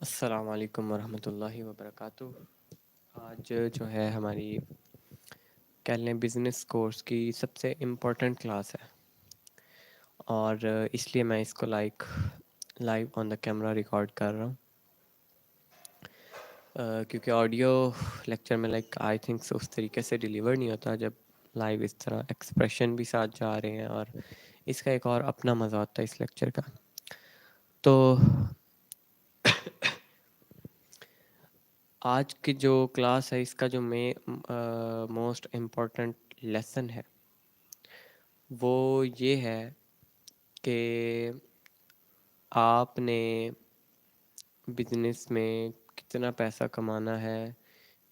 السلام علیکم ورحمۃ اللہ وبرکاتہ۔ آج جو ہے ہماری کہہ لیں بزنس کورس کی سب سے امپورٹنٹ کلاس ہے، اور اس لیے میں اس کو live on the camera record کر رہا ہوں، کیونکہ آڈیو لیکچر میں آئی تھنک اس طریقے سے ڈیلیور نہیں ہوتا جب لائیو اس طرح ایکسپریشن بھی ساتھ جا رہے ہیں، اور اس کا ایک اور اپنا مزہ ہوتا ہے اس لیکچر کا۔ تو آج کی جو کلاس ہے اس کا جو موسٹ امپورٹنٹ لیسن ہے وہ یہ ہے کہ آپ نے بزنس میں کتنا پیسہ کمانا ہے،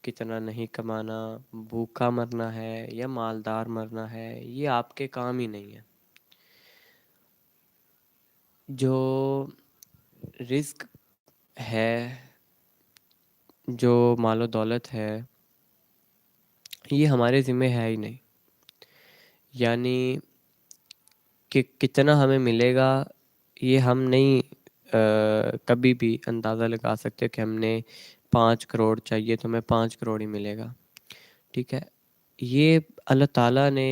کتنا نہیں کمانا، بھوکا مرنا ہے یا مالدار مرنا ہے، یہ آپ کے کام ہی نہیں ہے۔ جو رزق ہے، جو مال و دولت ہے، یہ ہمارے ذمہ ہے ہی نہیں۔ یعنی کہ کتنا ہمیں ملے گا یہ ہم نہیں کبھی بھی اندازہ لگا سکتے کہ ہم نے 5 کروڑ چاہیے تو ہمیں 5 کروڑ ہی ملے گا، ٹھیک ہے۔ یہ اللہ تعالیٰ نے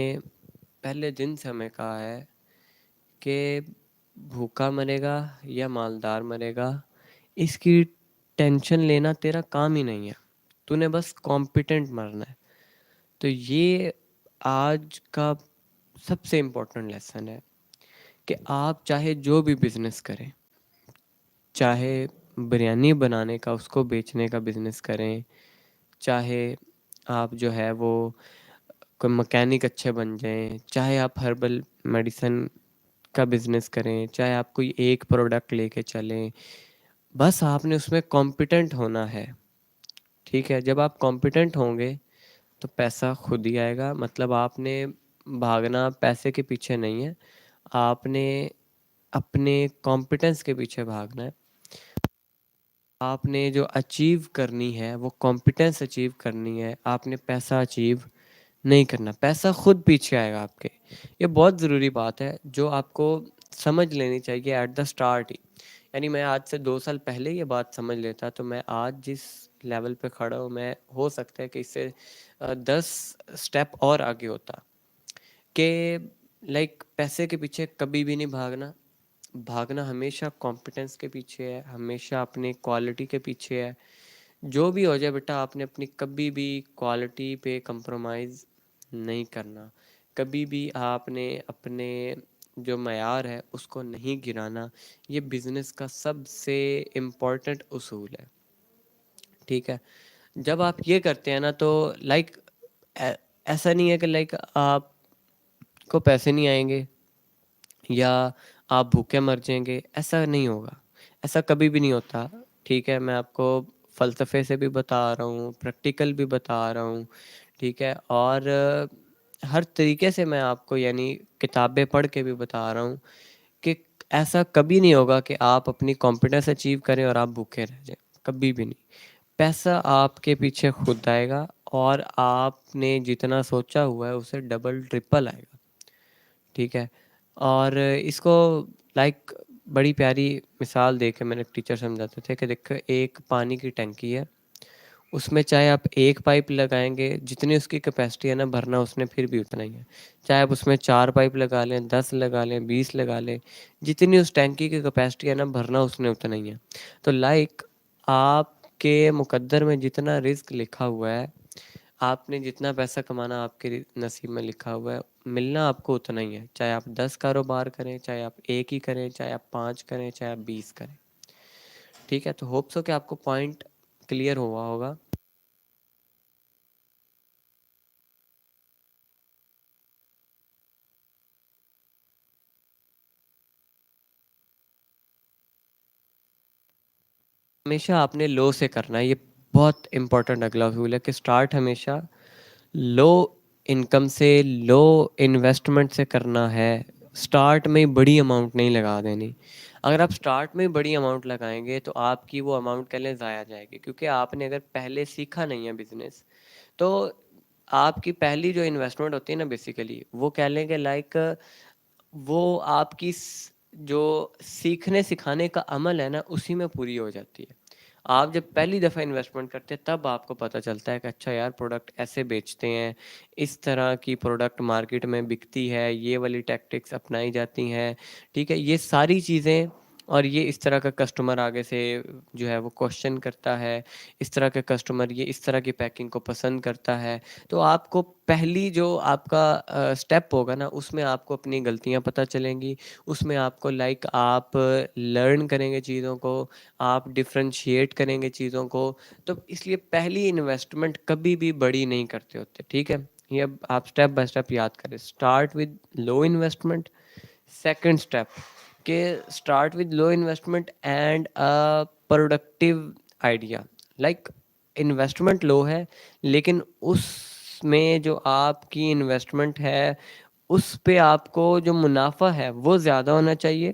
پہلے دن سے ہمیں کہا ہے کہ بھوکا مرے گا یا مالدار مرے گا، اس کی ٹینشن لینا تیرا کام ہی نہیں ہے، تو نے بس کمپیٹنٹ مرنا ہے۔ تو یہ آج کا سب سے امپورٹنٹ لیسن ہے کہ آپ چاہے جو بھی بزنس کریں، چاہے بریانی بنانے کا اس کو بیچنے کا بزنس کریں، چاہے آپ جو ہے وہ کوئی مکینک اچھے بن جائیں، چاہے آپ ہربل میڈیسن کا بزنس کریں، چاہے آپ کوئی ایک پروڈکٹ لے کے چلیں، بس آپ نے اس میں کمپیٹنٹ ہونا ہے، ٹھیک ہے۔ جب آپ کمپیٹنٹ ہوں گے تو پیسہ خود ہی آئے گا۔ مطلب آپ نے بھاگنا پیسے کے پیچھے نہیں ہے، آپ نے اپنے کمپیٹنس کے پیچھے بھاگنا ہے۔ آپ نے جو اچیو کرنی ہے وہ کمپیٹنس اچیو کرنی ہے، آپ نے پیسہ اچیو نہیں کرنا، پیسہ خود پیچھے آئے گا آپ کے۔ یہ بہت ضروری بات ہے جو آپ کو سمجھ لینی چاہیے ایٹ دا اسٹارٹ ہی۔ یعنی میں آج سے 2 سال پہلے یہ بات سمجھ لیتا تو میں آج جس لیول پہ کھڑا ہوں، میں ہو سکتا ہے کہ اس سے 10 سٹیپ اور آگے ہوتا، کہ پیسے کے پیچھے کبھی بھی نہیں بھاگنا، بھاگنا ہمیشہ کمپیٹنس کے پیچھے ہے، ہمیشہ اپنی کوالٹی کے پیچھے ہے۔ جو بھی ہو جائے بیٹا، آپ نے اپنی کبھی بھی کوالٹی پہ کمپرومائز نہیں کرنا، کبھی بھی آپ نے اپنے جو معیار ہے اس کو نہیں گرانا۔ یہ بزنس کا سب سے امپورٹنٹ اصول ہے، ٹھیک ہے۔ جب آپ یہ کرتے ہیں نا تو ایسا نہیں ہے کہ آپ کو پیسے نہیں آئیں گے یا آپ بھوکے مر جائیں گے، ایسا نہیں ہوگا، ایسا کبھی بھی نہیں ہوتا، ٹھیک ہے۔ میں آپ کو فلسفے سے بھی بتا رہا ہوں، پریکٹیکل بھی بتا رہا ہوں، ٹھیک ہے، اور ہر طریقے سے میں آپ کو یعنی کتابیں پڑھ کے بھی بتا رہا ہوں کہ ایسا کبھی نہیں ہوگا کہ آپ اپنی کانفیڈنس اچیو کریں اور آپ بھوکے رہ جائیں، کبھی بھی نہیں۔ پیسہ آپ کے پیچھے خود آئے گا، اور آپ نے جتنا سوچا ہوا ہے اسے ڈبل ٹرپل آئے گا، ٹھیک ہے۔ اور اس کو بڑی پیاری مثال دے کے میں نے ٹیچر سمجھاتے تھے کہ دیکھو ایک پانی کی ٹنکی ہے، اس میں چاہے آپ ایک پائپ لگائیں گے، جتنی اس کی کیپیسٹی ہے نا بھرنا، اس نے پھر بھی اتنا ہی ہے۔ چاہے آپ اس میں 4 پائپ لگا لیں، 10 لگا لیں، 20 لگا لیں، جتنی اس ٹینکی کی کیپیسٹی ہے نا بھرنا اس نے اتنا ہی ہے۔ تو آپ کے مقدر میں جتنا رزق لکھا ہوا ہے، آپ نے جتنا پیسہ کمانا آپ کے نصیب میں لکھا ہوا ہے، ملنا آپ کو اتنا ہی ہے، چاہے آپ 10 کاروبار کریں، چاہے آپ ایک ہی کریں، چاہے آپ 5 کریں، چاہے آپ 20 کریں، ٹھیک ہے۔ تو ہوپ سو کہ آپ کو پوائنٹ کلیئر ہوا ہوگا۔ ہمیشہ آپ نے لو سے کرنا ہے، یہ بہت امپورٹنٹ اگلا اصول ہے کہ سٹارٹ ہمیشہ لو انکم سے، لو انویسٹمنٹ سے کرنا ہے۔ سٹارٹ میں بڑی اماؤنٹ نہیں لگا دینی۔ اگر آپ سٹارٹ میں بڑی اماؤنٹ لگائیں گے تو آپ کی وہ اماؤنٹ کے لیے ضائع جائے گی، کیونکہ آپ نے اگر پہلے سیکھا نہیں ہے بزنس تو آپ کی پہلی جو انویسٹمنٹ ہوتی ہے نا بیسیکلی وہ کہہ لیں کہ وہ آپ کی جو سیکھنے سکھانے کا عمل ہے نا اسی میں پوری ہو جاتی ہے۔ آپ جب پہلی دفعہ انویسٹمنٹ کرتے ہیں تب آپ کو پتہ چلتا ہے کہ اچھا یار پروڈکٹ ایسے بیچتے ہیں، اس طرح کی پروڈکٹ مارکیٹ میں بکتی ہے، یہ والی ٹیکٹکس اپنائی جاتی ہیں، ٹھیک ہے، یہ ساری چیزیں، اور یہ اس طرح کا کسٹمر آگے سے جو ہے وہ کوشچن کرتا ہے، اس طرح کا کسٹمر یہ اس طرح کی پیکنگ کو پسند کرتا ہے. تو آپ کو پہلی جو آپ کا سٹیپ ہوگا نا، اس میں آپ کو اپنی غلطیاں پتہ چلیں گی، اس میں آپ کو آپ لرن کریں گے چیزوں کو، آپ ڈفرینشیٹ کریں گے چیزوں کو. تو اس لیے پہلی انویسٹمنٹ کبھی بھی بڑی نہیں کرتے ہوتے، ٹھیک ہے. یہ اب آپ سٹیپ بائی سٹیپ یاد کریں. Start with low investment. Second step کہ start with low investment and productive idea. Like investment low ہے، لیکن اس میں جو آپ کی انویسٹمنٹ ہے اس پہ آپ کو جو منافع ہے وہ زیادہ ہونا چاہیے،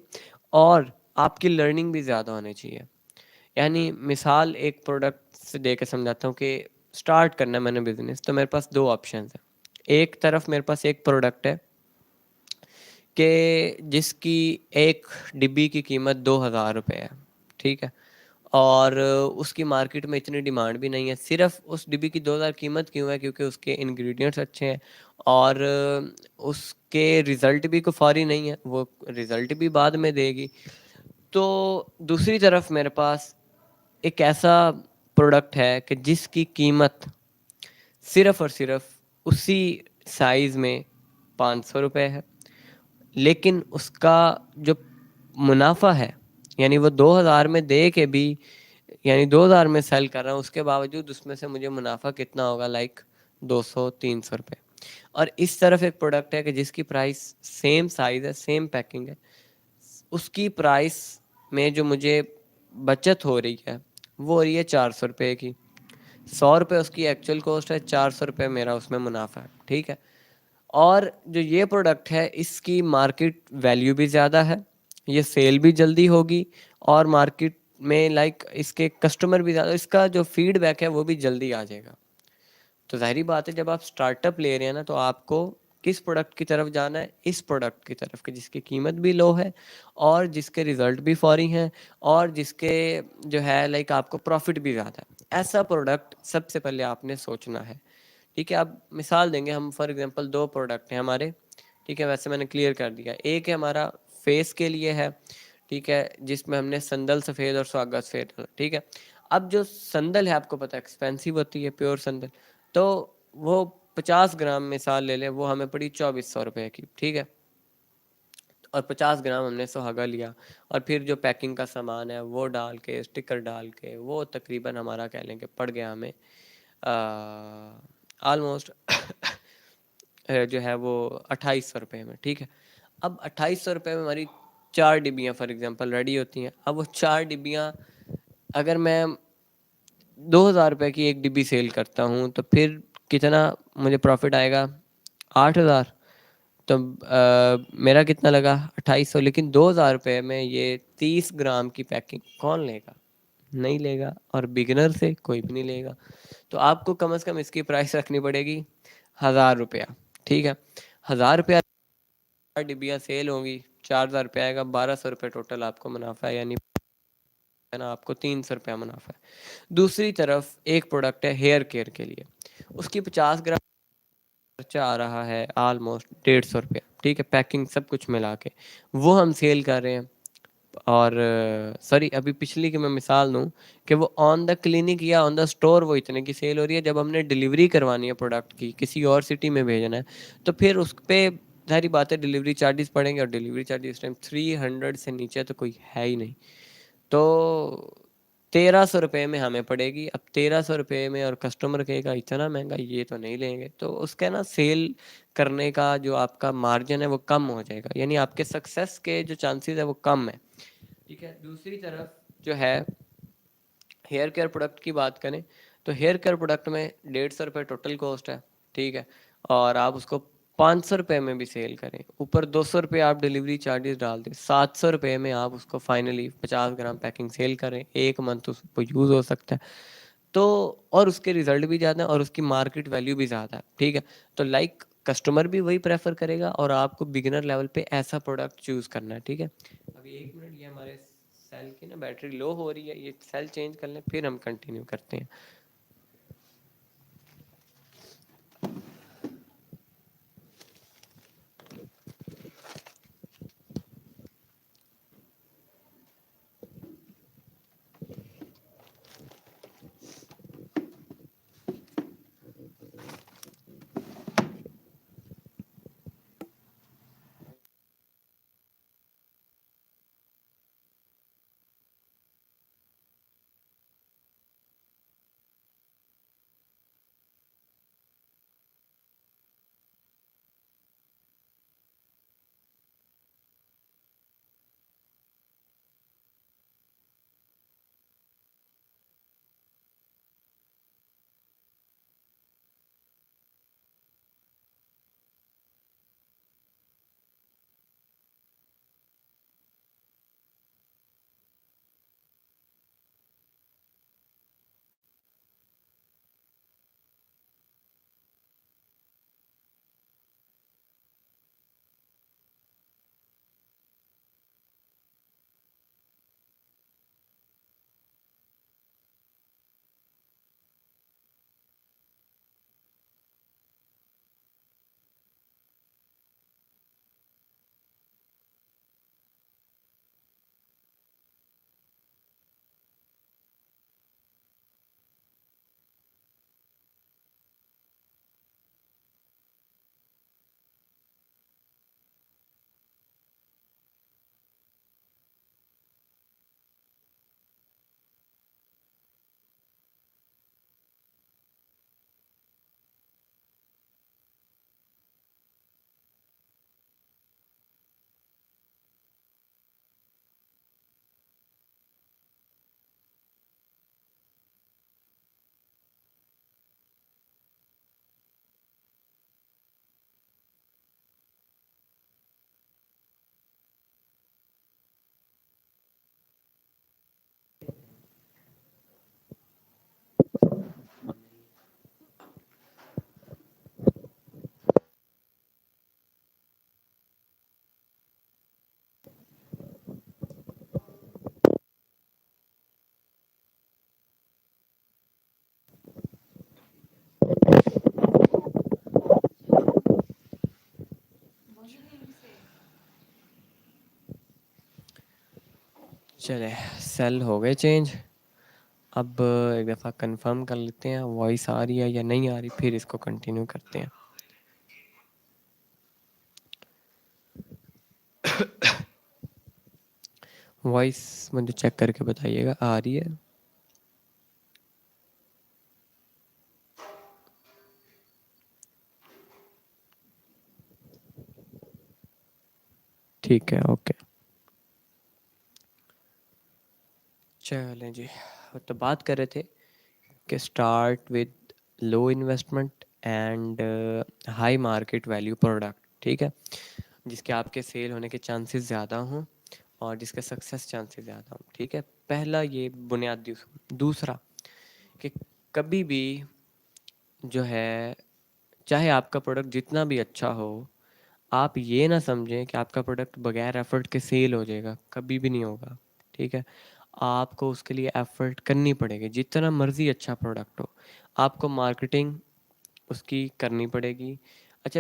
اور آپ کی لرننگ بھی زیادہ ہونی چاہیے. یعنی مثال ایک پروڈکٹ سے دے کے سمجھاتا ہوں کہ سٹارٹ کرنا ہے میں نے بزنس، تو میرے پاس دو آپشنز ہیں. ایک طرف میرے پاس ایک پروڈکٹ ہے کہ جس کی ایک ڈبی کی قیمت 2,000 روپے ہے، ٹھیک ہے، اور اس کی مارکیٹ میں اتنی ڈیمانڈ بھی نہیں ہے. صرف اس ڈبی کی 2,000 قیمت کیوں ہے؟ کیونکہ اس کے انگریڈینٹس اچھے ہیں، اور اس کے رزلٹ بھی کوئی فوری نہیں ہے، وہ رزلٹ بھی بعد میں دے گی. تو دوسری طرف میرے پاس ایک ایسا پروڈکٹ ہے کہ جس کی قیمت صرف اور صرف اسی سائز میں 500 روپے ہے، لیکن اس کا جو منافع ہے، یعنی وہ 2,000 میں دے کے بھی، یعنی 2,000 میں سیل کر رہا ہوں، اس کے باوجود اس میں سے مجھے منافع کتنا ہوگا؟ 200-300 روپے. اور اس طرف ایک پروڈکٹ ہے کہ جس کی پرائس سیم سائز ہے، سیم پیکنگ ہے، اس کی پرائس میں جو مجھے بچت ہو رہی ہے وہ ہو رہی ہے 400 روپے کی. 100 روپے اس کی ایکچوئل کوسٹ ہے، 400 روپے میرا اس میں منافع ہے، ٹھیک ہے. اور جو یہ پروڈکٹ ہے اس کی مارکیٹ ویلیو بھی زیادہ ہے، یہ سیل بھی جلدی ہوگی، اور مارکیٹ میں اس کے کسٹمر بھی زیادہ، اس کا جو فیڈ بیک ہے وہ بھی جلدی آ جائے گا. تو ظاہری بات ہے جب آپ سٹارٹ اپ لے رہے ہیں نا، تو آپ کو کس پروڈکٹ کی طرف جانا ہے؟ اس پروڈکٹ کی طرف کہ جس کی قیمت بھی لو ہے، اور جس کے ریزلٹ بھی فوری ہیں، اور جس کے جو ہے آپ کو پروفٹ بھی زیادہ ہے. ایسا پروڈکٹ سب سے پہلے آپ نے سوچنا ہے، ٹھیک ہے. اب مثال دیں گے ہم، فار ایگزامپل 2 پروڈکٹ ہیں ہمارے، ٹھیک ہے. ویسے میں نے کلیئر کر دیا. ایک ہے ہمارا فیس کے لیے ہے، ٹھیک ہے، جس میں ہم نے سندل سفید اور سہاگا سفید، ٹھیک ہے. اب جو سندل ہے آپ کو پتہ ایکسپینسو ہوتی ہے، پیور سندل، تو وہ 50 گرام مثال لے لیں، وہ ہمیں پڑی 2,400 روپے کی، ٹھیک ہے. اور 50 گرام ہم نے سہاگا لیا، اور پھر جو پیکنگ کا سامان ہے وہ ڈال کے، اسٹکر ڈال کے، وہ تقریباً ہمارا کہہ لیں کہ پڑ گیا ہمیں آلموسٹ جو ہے وہ 2,800 روپے میں، ٹھیک ہے. اب 2,800 روپے میں ہماری 4 ڈبیاں فار ایگزامپل ریڈی ہوتی ہیں. اب وہ 4 ڈبیاں اگر میں 2,000 روپے کی ایک ڈبی سیل کرتا ہوں تو پھر کتنا مجھے پروفٹ آئے گا؟ 8,000. تو میرا کتنا لگا؟ 2,800. لیکن 2,000 روپے میں یہ 30 گرام کی پیکنگ کون لے گا؟ نہیں لے گا، اور بگنر سے کوئی بھی نہیں لے گا. تو آپ کو کم از کم اس کی پرائس رکھنی پڑے گی 1,000 روپیہ، ٹھیک ہے. 1,000 روپیہ ڈبیاں سیل ہوں گی، 4,000 روپے آئے گا، 1,200 روپے ٹوٹل آپ کو منافع ہے، یعنی آپ کو 300 روپیہ منافع ہے. دوسری طرف ایک پروڈکٹ ہے ہیئر کیئر کے لیے، اس کی 50 گرام خرچہ آ رہا ہے آلموسٹ 150 روپیہ، ٹھیک ہے، پیکنگ سب کچھ ملا کے وہ ہم سیل کر رہے ہیں. اور سوری، ابھی پچھلی کی میں مثال دوں کہ وہ آن دا کلینک یا آن دا اسٹور وہ اتنے کی سیل ہو رہی ہے. جب ہم نے ڈیلیوری کروانی ہے پروڈکٹ کی، کسی اور سٹی میں بھیجنا ہے، تو پھر اس پہ ظاہری بات ہے ڈیلیوری چارجز پڑیں گے، اور ڈیلیوری چارجز اس ٹائم 300 سے نیچے تو کوئی ہے ہی نہیں. تو 1,300 روپے میں ہمیں پڑے گی. اب 1,300 روپے میں، اور کسٹمر کہے گا اتنا مہنگا یہ تو نہیں لیں گے، تو اس کا نا سیل کرنے کا جو آپ کا مارجن ہے وہ کم ہو جائے گا، یعنی آپ کے سکسیس کے جو چانسز ہے وہ کم ہے، ٹھیک ہے. دوسری طرف جو ہے ہیئر کیئر پروڈکٹ کی بات کریں تو ہیئر کیئر پروڈکٹ میں 150 روپے ٹوٹل کوسٹ ہے، ٹھیک ہے. اور آپ اس کو 500 روپے میں بھی سیل کریں، اوپر 200 روپے آپ ڈیلیوری چارجز ڈال دیں، 700 روپے میں آپ اس کو فائنلی 50 گرام پیکنگ سیل کریں. 1 منتھ اس کو یوز ہو سکتا ہے. تو اور اس کے ریزلٹ بھی زیادہ ہیں، اور اس کی مارکیٹ ویلیو بھی زیادہ ہے، ٹھیک ہے. تو کسٹمر بھی وہی پریفر کرے گا، اور آپ کو بگنر لیول پہ ایسا پروڈکٹ چوز کرنا ہے، ٹھیک ہے. ابھی 1 منٹ، یہ ہمارے سیل کی نا بیٹری لو ہو رہی ہے, یہ سیل چینج کر لیں پھر ہم کنٹینیو کرتے ہیں. چلے سیل ہو گئے چینج. اب ایک دفعہ کنفرم کر لیتے ہیں وائس آ رہی ہے یا نہیں آ رہی, پھر اس کو کنٹینیو کرتے ہیں. وائس مجھے چیک کر کے بتائیے گا آ رہی ہے. ٹھیک ہے, اوکے. چلیں جی, تو بات کر رہے تھے کہ start with low investment and high market value product. ٹھیک ہے, جس کے آپ کے سیل ہونے کے چانسز زیادہ ہوں اور جس کے سکسیس چانسز زیادہ ہوں. ٹھیک ہے, پہلا یہ بنیادی اصول. دوسرا کہ کبھی بھی جو ہے چاہے آپ کا پروڈکٹ جتنا بھی اچھا ہو, آپ یہ نہ سمجھیں کہ آپ کا پروڈکٹ بغیر ایفرٹ کے سیل ہو جائے گا. کبھی بھی نہیں ہوگا. ٹھیک ہے, آپ کو اس کے لیے ایفرٹ کرنی پڑے گی. جتنا مرضی اچھا پروڈکٹ ہو, آپ کو مارکیٹنگ اس کی کرنی پڑے گی. اچھا,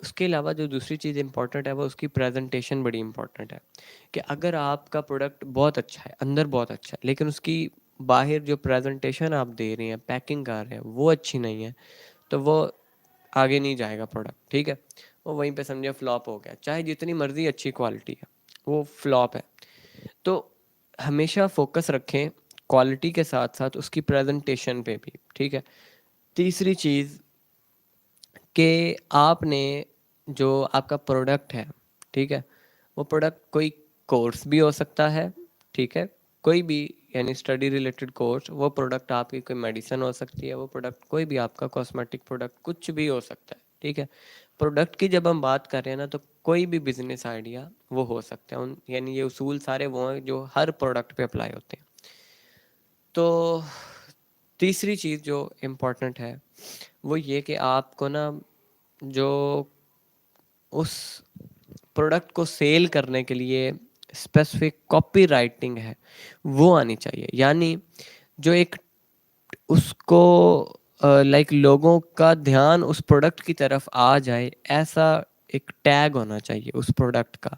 اس کے علاوہ جو دوسری چیز امپورٹنٹ ہے وہ اس کی پریزنٹیشن بڑی امپورٹنٹ ہے. کہ اگر آپ کا پروڈکٹ بہت اچھا ہے, اندر بہت اچھا ہے, لیکن اس کی باہر جو پریزنٹیشن آپ دے رہے ہیں, پیکنگ کر رہے ہیں, وہ اچھی نہیں ہے, تو وہ آگے نہیں جائے گا پروڈکٹ. ٹھیک ہے, وہ وہیں پہ سمجھے فلاپ ہو گیا. چاہے جتنی مرضی اچھی کوالٹی ہے, وہ فلاپ ہے. تو ہمیشہ فوکس رکھیں کوالٹی کے ساتھ ساتھ اس کی پریزنٹیشن پہ بھی. ٹھیک ہے. تیسری چیز کہ آپ نے جو آپ کا پروڈکٹ ہے, ٹھیک ہے, وہ پروڈکٹ کوئی کورس بھی ہو سکتا ہے. ٹھیک ہے, کوئی بھی یعنی اسٹڈی ریلیٹڈ کورس. وہ پروڈکٹ آپ کی کوئی میڈیسن ہو سکتی ہے, وہ پروڈکٹ کوئی بھی آپ کا کاسمیٹک پروڈکٹ کچھ بھی ہو سکتا ہے. ٹھیک ہے, پروڈکٹ کی جب ہم بات کر رہے ہیں نا, تو کوئی بھی بزنس آئیڈیا وہ ہو سکتا ہے. یعنی یہ اصول سارے وہ ہیں جو ہر پروڈکٹ پہ اپلائی ہوتے ہیں. تو تیسری چیز جو امپورٹنٹ ہے وہ یہ کہ آپ کو نا جو اس پروڈکٹ کو سیل کرنے کے لیے اسپیسیفک کاپی رائٹنگ ہے وہ آنی چاہیے. یعنی جو ایک اس کو لائک لوگوں کا دھیان اس پروڈکٹ کی طرف آ جائے ایسا ایک ٹیگ ہونا چاہیے اس پروڈکٹ کا,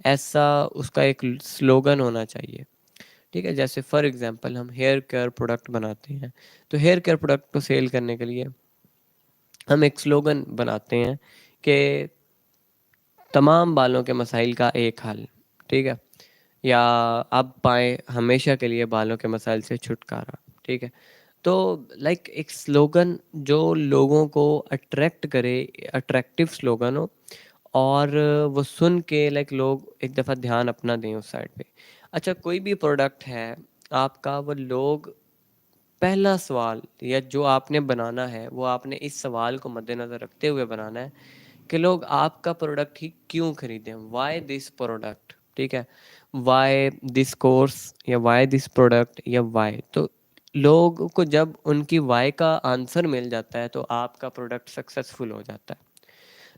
ایسا اس کا ایک سلوگن ہونا چاہیے. ٹھیک ہے, جیسے for example him here care product بناتے ہیں, تو ہیئر کیئر پروڈکٹ کو سیل کرنے کے لیے ہم ایک سلوگن بناتے ہیں کہ تمام بالوں کے مسائل کا ایک حل. ٹھیک ہے, یا اب پائیں ہمیشہ کے لیے بالوں کے مسائل سے چھٹکارا. ٹھیک ہے, تو لائک ایک سلوگن جو لوگوں کو اٹریکٹ کرے, اٹریکٹیو سلوگن ہو, اور وہ سن کے لائک لوگ ایک دفعہ دھیان اپنا دیں اس سائڈ پہ. اچھا, کوئی بھی پروڈکٹ ہے آپ کا, وہ لوگ پہلا سوال یا جو آپ نے بنانا ہے وہ آپ نے اس سوال کو مد نظر رکھتے ہوئے بنانا ہے کہ لوگ آپ کا پروڈکٹ ہی کیوں خریدیں, وائی دس پروڈکٹ. ٹھیک ہے, وائی دس کورس یا وائی دس پروڈکٹ یا وائی. تو لوگ کو جب ان کی وائی کا آنسر مل جاتا ہے تو آپ کا پروڈکٹ سکسیسفل ہو جاتا ہے.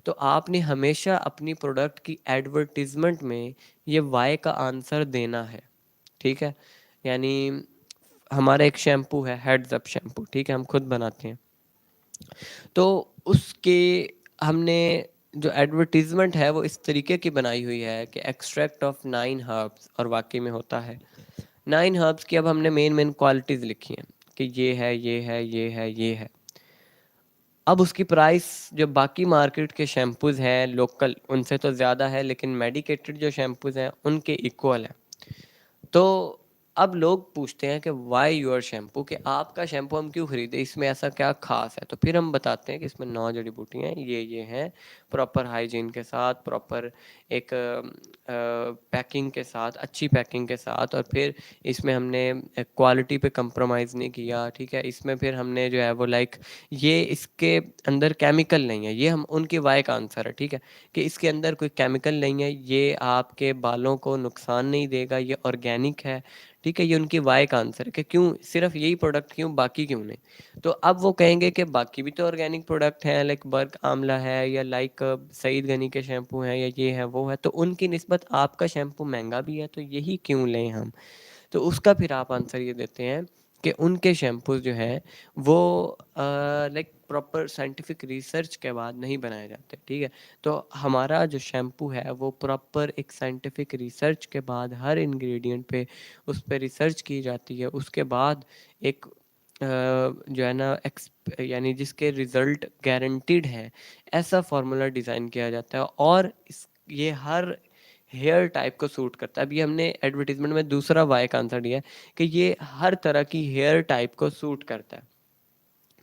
تو آپ نے ہمیشہ اپنی پروڈکٹ کی ایڈورٹیزمنٹ میں یہ وائی کا آنسر دینا ہے. ٹھیک ہے, یعنی ہمارا ایک شیمپو ہے ہیڈز اپ شیمپو, ٹھیک ہے, ہم خود بناتے ہیں. تو اس کے ہم نے جو ایڈورٹیزمنٹ ہے وہ اس طریقے کی بنائی ہوئی ہے کہ ایکسٹریکٹ آف 9 ہربس, اور واقعی میں ہوتا ہے 9 ہربس کی. اب ہم نے مین کوالٹیز لکھی ہیں کہ یہ ہے, یہ ہے, یہ ہے, یہ ہے. اب اس کی پرائس جو باقی مارکیٹ کے شیمپوز ہیں لوکل ان سے تو زیادہ ہے, لیکن میڈیکیٹڈ جو شیمپوز ہیں ان کے ایکول ہے. تو اب لوگ پوچھتے ہیں کہ وائی یور شیمپو, کہ آپ کا شیمپو ہم کیوں خریدیں, اس میں ایسا کیا خاص ہے. تو پھر ہم بتاتے ہیں کہ اس میں 9 جڑی بوٹیاں ہیں, یہ ہیں, پراپر ہائیجین کے ساتھ, پراپر ایک پیکنگ کے ساتھ, اچھی پیکنگ کے ساتھ, اور پھر اس میں ہم نے کوالٹی پہ کمپرومائز نہیں کیا. ٹھیک ہے, اس میں پھر ہم نے جو ہے وہ لائک یہ اس کے اندر کیمیکل نہیں ہے, یہ ہم ان کی وائی کا آنسر ہے. ٹھیک ہے, کہ اس کے اندر کوئی کیمیکل نہیں ہے, یہ آپ کے بالوں کو نقصان نہیں دے گا, یہ آرگینک ہے. ٹھیک ہے, یہ ان کی وائی کا آنسر ہے کہ کیوں صرف یہی پروڈکٹ کیوں, باقی کیوں نہیں. تو اب وہ کہیں گے کہ باقی بھی تو آرگینک پروڈکٹ ہیں, لائک برک آملہ ہے, یا لائک سعید غنی کے شیمپو ہیں, یا یہ ہے وہ ہے, تو ان کی نسبت آپ کا شیمپو مہنگا بھی ہے تو یہی کیوں لیں ہم. تو اس کا پھر آپ آنسر یہ دیتے ہیں کہ ان کے شیمپوز جو ہیں وہ لائک پراپر سائنٹیفک ریسرچ کے بعد نہیں بنائے جاتے. ٹھیک ہے, تو ہمارا جو شیمپو ہے وہ پراپر ایک سائنٹیفک ریسرچ کے بعد ہر انگریڈینٹ پہ اس پہ ریسرچ کی جاتی ہے. اس کے بعد ایک جو ہے نا یعنی جس کے رزلٹ گارنٹیڈ ہے ایسا فارمولا ڈیزائن کیا جاتا ہے, اور یہ ہر ہیئر ٹائپ کو سوٹ کرتا ہے. ابھی ہم نے ایڈورٹیزمنٹ میں دوسرا وائی کا آنسر دیا ہے کہ یہ ہر طرح کی ہیئر ٹائپ کو سوٹ کرتا ہے.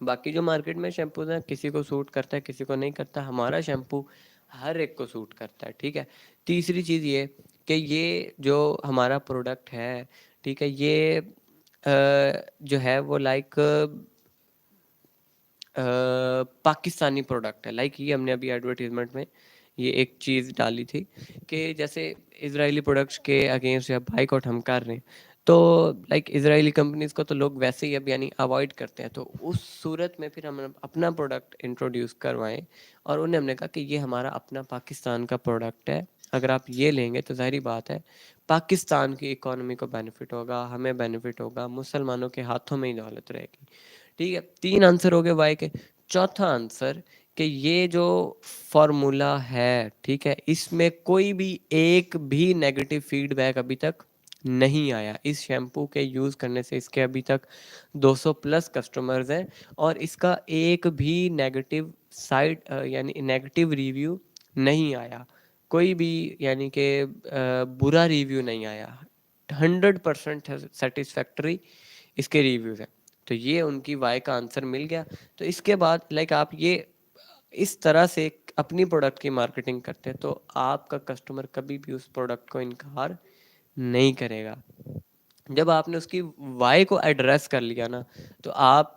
باقی جو مارکیٹ میں شیمپوز ہیں کسی کو سوٹ کرتا ہے, کسی کو نہیں کرتا. ہمارا شیمپو ہر ایک کو سوٹ کرتا ہے. ٹھیک ہے, تیسری چیز یہ کہ یہ جو ہمارا پروڈکٹ ہے, ٹھیک ہے, یہ جو ہے وہ لائک پاکستانی پروڈکٹ ہے. لائک یہ ہم نے ابھی ایڈورٹیزمنٹ میں یہ ایک چیز ڈالی تھی کہ جیسے اسرائیلی پروڈکٹس کے اگینسٹ جب بائیک آؤٹ ہم کر رہے ہیں تو لائک اسرائیلی کمپنیز کو تو لوگ ویسے ہی اب یعنی اوائڈ کرتے ہیں. تو اس صورت میں پھر ہم اپنا پروڈکٹ انٹروڈیوس کروائیں, اور انہیں ہم نے کہا کہ یہ ہمارا اپنا پاکستان کا پروڈکٹ ہے, اگر آپ یہ لیں گے تو ظاہری بات ہے پاکستان کی اکانومی کو بینیفٹ ہوگا, ہمیں بینیفٹ ہوگا, مسلمانوں کے ہاتھوں میں ہی دولت رہے گی. ٹھیک ہے, 3 آنسر ہو گئے وائی کے. چوتھا آنسر کہ یہ جو فارمولا ہے, ٹھیک ہے, اس میں کوئی بھی ایک بھی نیگیٹو فیڈ بیک ابھی تک نہیں آیا. اس شیمپو کے یوز کرنے سے اس کے ابھی تک 200+ کسٹمرز ہیں, اور اس کا ایک بھی نیگیٹو سائڈ یعنی نیگیٹو ریویو نہیں آیا, کوئی بھی یعنی کہ برا ریویو نہیں آیا. 100% سیٹسفیکٹری اس کے ریویوز ہیں. تو یہ ان کی وائی کا آنسر مل گیا. تو اس کے بعد لائک آپ یہ اس طرح سے اپنی پروڈکٹ کی مارکیٹنگ کرتے ہیں تو آپ کا کسٹمر کبھی بھی اس پروڈکٹ کو انکار نہیں کرے گا. جب آپ نے اس کی وائی کو ایڈریس کر لیا نا تو آپ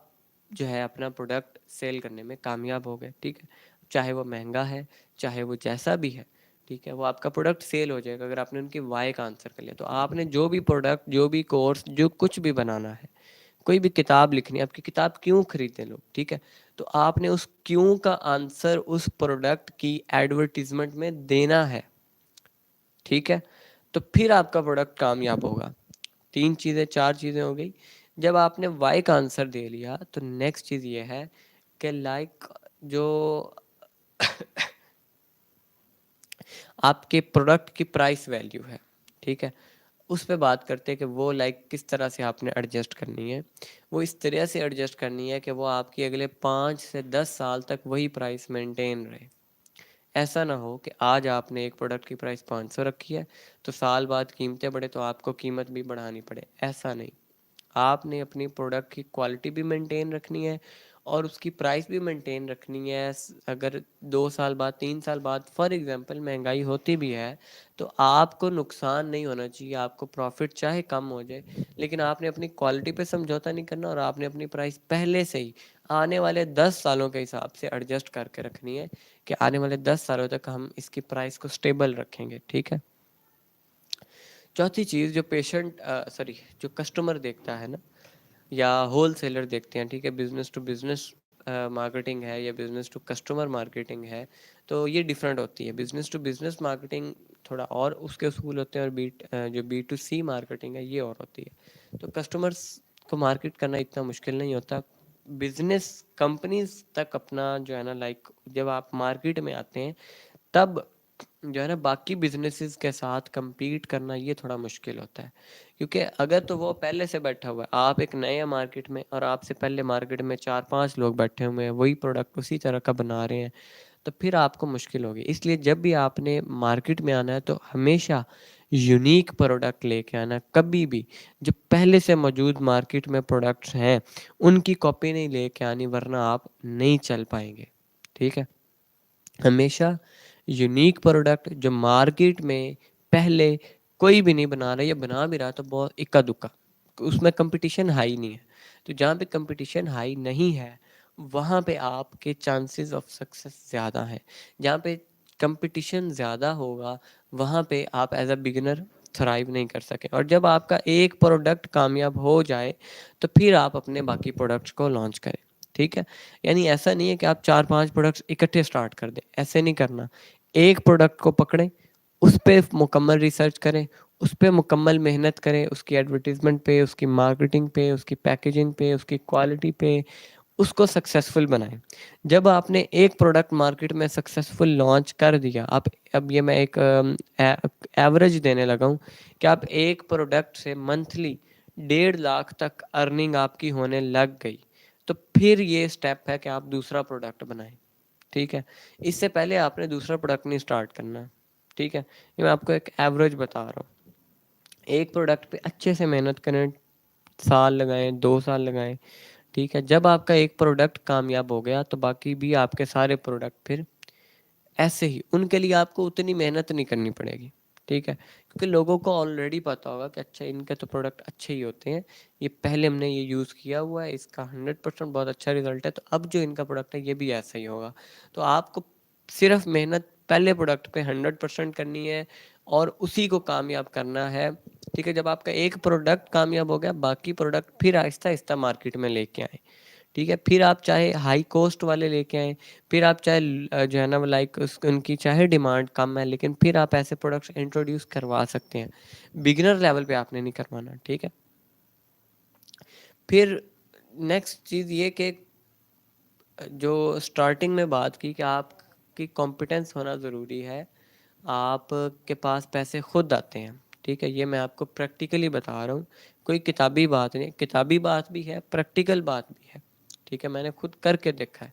جو ہے اپنا پروڈکٹ سیل کرنے میں کامیاب ہو گئے. ٹھیک ہے, چاہے وہ مہنگا ہے, چاہے وہ جیسا بھی ہے, ٹھیک ہے, وہ آپ کا پروڈکٹ سیل ہو جائے گا اگر آپ نے ان کی وائی کا آنسر کر لیا. تو آپ نے جو بھی پروڈکٹ, جو بھی کورس, جو کچھ بھی بنانا ہے, کوئی بھی کتاب لکھنی ہے, آپ کی کتاب کیوں خریدیں لوگ, ٹھیک ہے, تو آپ نے اس کیوں کا آنسر اس پروڈکٹ کی ایڈورٹیزمنٹ میں دینا ہے. ٹھیک ہے, تو پھر آپ کا پروڈکٹ کامیاب ہوگا. 4 چیزیں ہو گئی. جب آپ نے وائی کا آنسر دے لیا تو نیکسٹ چیز یہ ہے کہ لائک جو آپ کے پروڈکٹ کی پرائس ویلیو ہے, ٹھیک ہے, اس پہ بات کرتے ہیں کہ وہ لائک کس طرح سے آپ نے ایڈجسٹ کرنی ہے. وہ اس طرح سے ایڈجسٹ کرنی ہے کہ وہ آپ کی اگلے 5 سے 10 سال تک وہی پرائس مینٹین رہے. ایسا نہ ہو کہ آج آپ نے ایک پروڈکٹ کی پرائس 500 رکھی ہے تو سال بعد قیمتیں بڑھے تو آپ کو قیمت بھی بڑھانی پڑے. ایسا نہیں, آپ نے اپنی پروڈکٹ کی کوالٹی بھی مینٹین رکھنی ہے اور اس کی پرائس بھی مینٹین رکھنی ہے. اگر 2 سال بعد 3 سال بعد فار ایگزامپل مہنگائی ہوتی بھی ہے تو آپ کو نقصان نہیں ہونا چاہیے, آپ کو پروفٹ چاہے کم ہو جائے لیکن آپ نے اپنی کوالٹی پہ سمجھوتا نہیں کرنا, اور آپ نے اپنی پرائس پہلے سے ہی آنے والے 10 سالوں کے حساب سے ایڈجسٹ کر کے رکھنی ہے کہ آنے والے 10 سالوں تک ہم اس کی پرائس کو سٹیبل رکھیں گے, ٹھیک ہے. چوتھی چیز جو جو کسٹمر دیکھتا ہے نا, یا ہول سیلر دیکھتے ہیں, ٹھیک ہے, بزنس ٹو بزنس مارکیٹنگ ہے یا بزنس ٹو کسٹمر مارکیٹنگ ہے, تو یہ ڈیفرنٹ ہوتی ہے. بزنس ٹو بزنس مارکیٹنگ تھوڑا اور اس کے اصول ہوتے ہیں, اور جو بی ٹو سی مارکیٹنگ ہے یہ اور ہوتی ہے. تو کسٹمرس کو مارکیٹ کرنا اتنا مشکل نہیں ہوتا. بزنس کمپنیز تک اپنا جو ہے نا لائک جب آپ مارکیٹ میں آتے ہیں تب جو ہے نا باقی بزنسز کے ساتھ کمپیٹ کرنا یہ تھوڑا مشکل ہوتا ہے, کیونکہ اگر تو وہ پہلے سے بیٹھا ہوا ہے, آپ ایک نئے مارکیٹ میں اور آپ سے پہلے مارکیٹ میں 4-5 لوگ بیٹھے ہوئے ہیں, وہی پروڈکٹ اسی طرح کا بنا رہے ہیں, تو پھر آپ کو مشکل ہوگی. اس لیے جب بھی آپ نے مارکیٹ میں آنا ہے تو ہمیشہ یونیک پروڈکٹ لے کے آنا. کبھی بھی جو پہلے سے موجود مارکیٹ میں پروڈکٹس ہیں ان کی کاپی نہیں لے کے آنی, ورنہ آپ نہیں چل پائیں گے, ٹھیک ہے. ہمیشہ یونیک پروڈکٹ جو مارکیٹ میں پہلے کوئی بھی نہیں بنا رہا, یا بنا بھی رہا تو بہت اکا دکا, اس میں کمپٹیشن ہائی نہیں ہے. تو جہاں پہ کمپٹیشن ہائی نہیں ہے وہاں پہ آپ کے چانسز آف سکسیس زیادہ ہیں. جہاں پہ کمپٹیشن زیادہ ہوگا وہاں پہ آپ ایز اے بگنر تھرائیو نہیں کر سکیں. اور جب آپ کا ایک پروڈکٹ کامیاب ہو جائے تو پھر آپ اپنے باقی پروڈکٹس کو لانچ کریں, ٹھیک ہے. یعنی ایسا نہیں ہے کہ آپ 4-5 پروڈکٹس اکٹھے سٹارٹ کر دیں, ایسے نہیں کرنا. ایک پروڈکٹ کو پکڑیں, اس پہ مکمل ریسرچ کریں, اس پہ مکمل محنت کریں, اس کی ایڈورٹیزمنٹ پہ, اس کی مارکیٹنگ پہ, اس کی پیکیجنگ پہ, اس کی کوالٹی پہ, اس کو سکسیسفل بنائیں. جب آپ نے ایک پروڈکٹ مارکیٹ میں سکسیسفل لانچ کر دیا, اب یہ میں ایک ایوریج دینے لگا ہوں کہ آپ ایک پروڈکٹ سے منتھلی 1.5 لاکھ تک ارننگ آپ کی ہونے لگ گئی, تو پھر یہ سٹیپ ہے کہ آپ دوسرا پروڈکٹ بنائیں, ٹھیک ہے. اس سے پہلے آپ نے دوسرا پروڈکٹ نہیں سٹارٹ کرنا, ٹھیک ہے. یہ میں آپ کو ایک ایوریج بتا رہا ہوں. ایک پروڈکٹ پہ اچھے سے محنت کریں, سال لگائیں, 2 سال لگائیں, ٹھیک ہے. جب آپ کا ایک پروڈکٹ کامیاب ہو گیا تو باقی بھی آپ کے سارے پروڈکٹ پھر ایسے ہی, ان کے لیے آپ کو اتنی محنت نہیں کرنی پڑے گی, ٹھیک ہے. کیونکہ لوگوں کو آلریڈی پتا ہوگا کہ اچھا ان کے تو پروڈکٹ اچھے ہی ہوتے ہیں, یہ پہلے ہم نے یہ یوز کیا ہوا ہے, اس کا 100% بہت اچھا رزلٹ ہے, تو اب جو ان کا پروڈکٹ ہے یہ بھی ایسا ہی ہوگا. تو آپ کو صرف محنت پہلے پروڈکٹ پہ 100% کرنی ہے اور اسی کو کامیاب کرنا ہے, ٹھیک ہے. جب آپ کا ایک پروڈکٹ کامیاب ہو گیا باقی پروڈکٹ پھر آہستہ آہستہ مارکیٹ میں لے کے آئیں, ٹھیک ہے. پھر آپ چاہے ہائی کوسٹ والے لے کے آئیں, پھر آپ چاہے جو ہے نا لائک ان کی چاہے ڈیمانڈ کم ہے لیکن پھر آپ ایسے پروڈکٹس انٹروڈیوس کروا سکتے ہیں. بگنر لیول پہ آپ نے نہیں کروانا, ٹھیک ہے. پھر نیکسٹ چیز یہ کہ جو سٹارٹنگ میں بات کی کہ آپ کی کمپیٹنس ہونا ضروری ہے, آپ کے پاس پیسے خود آتے ہیں, ٹھیک ہے. یہ میں آپ کو پریکٹیکلی بتا رہا ہوں, کوئی کتابی بات نہیں. کتابی بات بھی ہے, پریکٹیکل بات بھی ہے, ٹھیک ہے. میں نے خود کر کے دیکھا ہے,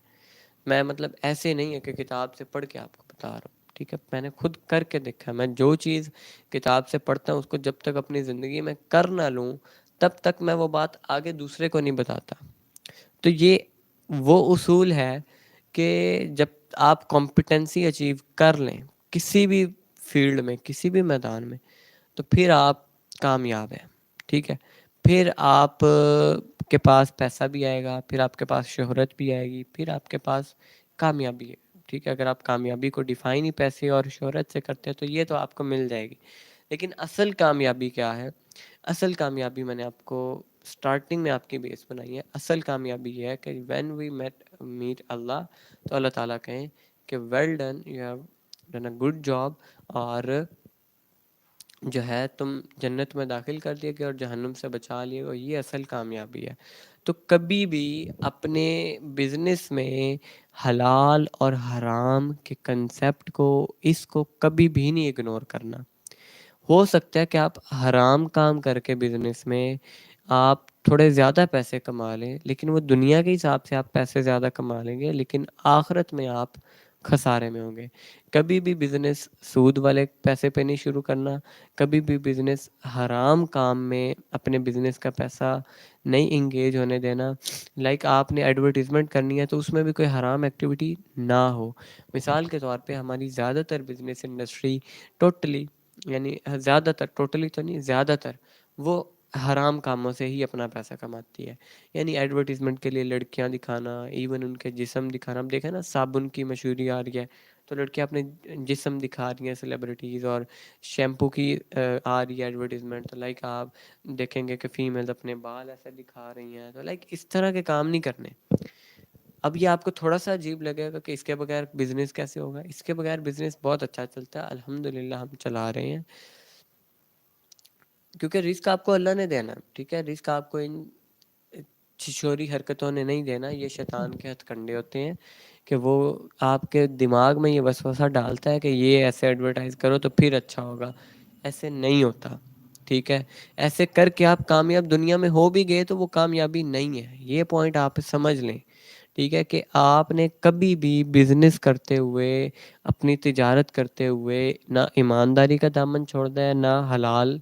میں مطلب ایسے نہیں ہے کہ کتاب سے پڑھ کے آپ کو بتا رہا ہوں, ٹھیک ہے. میں نے خود کر کے دیکھا ہے. میں جو چیز کتاب سے پڑھتا ہوں اس کو جب تک اپنی زندگی میں کر نہ لوں تب تک میں وہ بات آگے دوسرے کو نہیں بتاتا. تو یہ وہ اصول ہے کہ جب آپ کمپیٹنسی اچیو کر لیں کسی بھی فیلڈ میں, کسی بھی میدان میں, تو پھر آپ کامیاب ہیں, ٹھیک ہے. پھر آپ کے پاس پیسہ بھی آئے گا, پھر آپ کے پاس شہرت بھی آئے گی, پھر آپ کے پاس کامیابی ہے, ٹھیک ہے. اگر آپ کامیابی کو ڈیفائن ہی پیسے اور شہرت سے کرتے ہیں تو یہ تو آپ کو مل جائے گی, لیکن اصل کامیابی کیا ہے؟ اصل کامیابی میں نے آپ کو سٹارٹنگ میں آپ کی بیس بنائی ہے. اصل کامیابی یہ ہے کہ when we meet اللہ, تو اللہ تعالیٰ کہیں کہ well done, you have done a good job, اور جو ہے تم جنت میں داخل کر دیے گئے اور جہنم سے بچا لیے گئے، یہ اصل کامیابی ہے۔ تو کبھی بھی اپنے بزنس میں حلال اور حرام کے کنسیپٹ کو، اس کو کبھی بھی نہیں اگنور کرنا۔ ہو سکتا ہے کہ آپ حرام کام کر کے بزنس میں آپ تھوڑے زیادہ پیسے کما لیں، لیکن وہ دنیا کے حساب سے آپ پیسے زیادہ کما لیں گے، لیکن آخرت میں آپ خسارے میں ہوں گے۔ کبھی بھی بزنس سود والے پیسے پہ نہیں شروع کرنا، کبھی بھی بزنس حرام کام میں اپنے بزنس کا پیسہ نہیں انگیج ہونے دینا۔ لائک آپ نے ایڈورٹیزمنٹ کرنی ہے تو اس میں بھی کوئی حرام ایکٹیویٹی نہ ہو۔ مثال کے طور پہ ہماری زیادہ تر بزنس انڈسٹری ٹوٹلی، یعنی زیادہ تر، ٹوٹلی تو نہیں، زیادہ تر وہ حرام کاموں سے ہی اپنا پیسہ کماتی ہے۔ یعنی ایڈورٹیزمنٹ کے لیے لڑکیاں دکھانا، ایون ان کے جسم دکھانا۔ اب دیکھیں نا صابن کی مشہوری آ رہی ہے تو لڑکیاں اپنے جسم دکھا رہی ہیں سیلیبریٹیز، اور شیمپو کی آ رہی ہے ایڈورٹیزمنٹ، تو لائک آپ دیکھیں گے کہ فیمیلز اپنے بال ایسے دکھا رہی ہیں۔ تو لائک اس طرح کے کام نہیں کرنے۔ اب یہ آپ کو تھوڑا سا عجیب لگے گا کہ اس کے بغیر بزنس کیسے ہوگا؟ اس کے بغیر بزنس بہت اچھا چلتا ہے، الحمدللہ ہم چلا رہے ہیں، کیونکہ رزق آپ کو اللہ نے دینا، ٹھیک ہے؟ رزق آپ کو ان چھچوری حرکتوں نے نہیں دینا، یہ شیطان کے ہتھ کنڈے ہوتے ہیں کہ وہ آپ کے دماغ میں یہ وسوسہ ڈالتا ہے کہ یہ ایسے ایڈورٹائز کرو تو پھر اچھا ہوگا۔ ایسے نہیں ہوتا، ٹھیک ہے؟ ایسے کر کے آپ کامیاب دنیا میں ہو بھی گئے تو وہ کامیابی نہیں ہے، یہ پوائنٹ آپ سمجھ لیں، ٹھیک ہے؟ کہ آپ نے کبھی بھی بزنس کرتے ہوئے، اپنی تجارت کرتے ہوئے نہ ایمانداری کا دامن چھوڑنا ہے، نہ حلال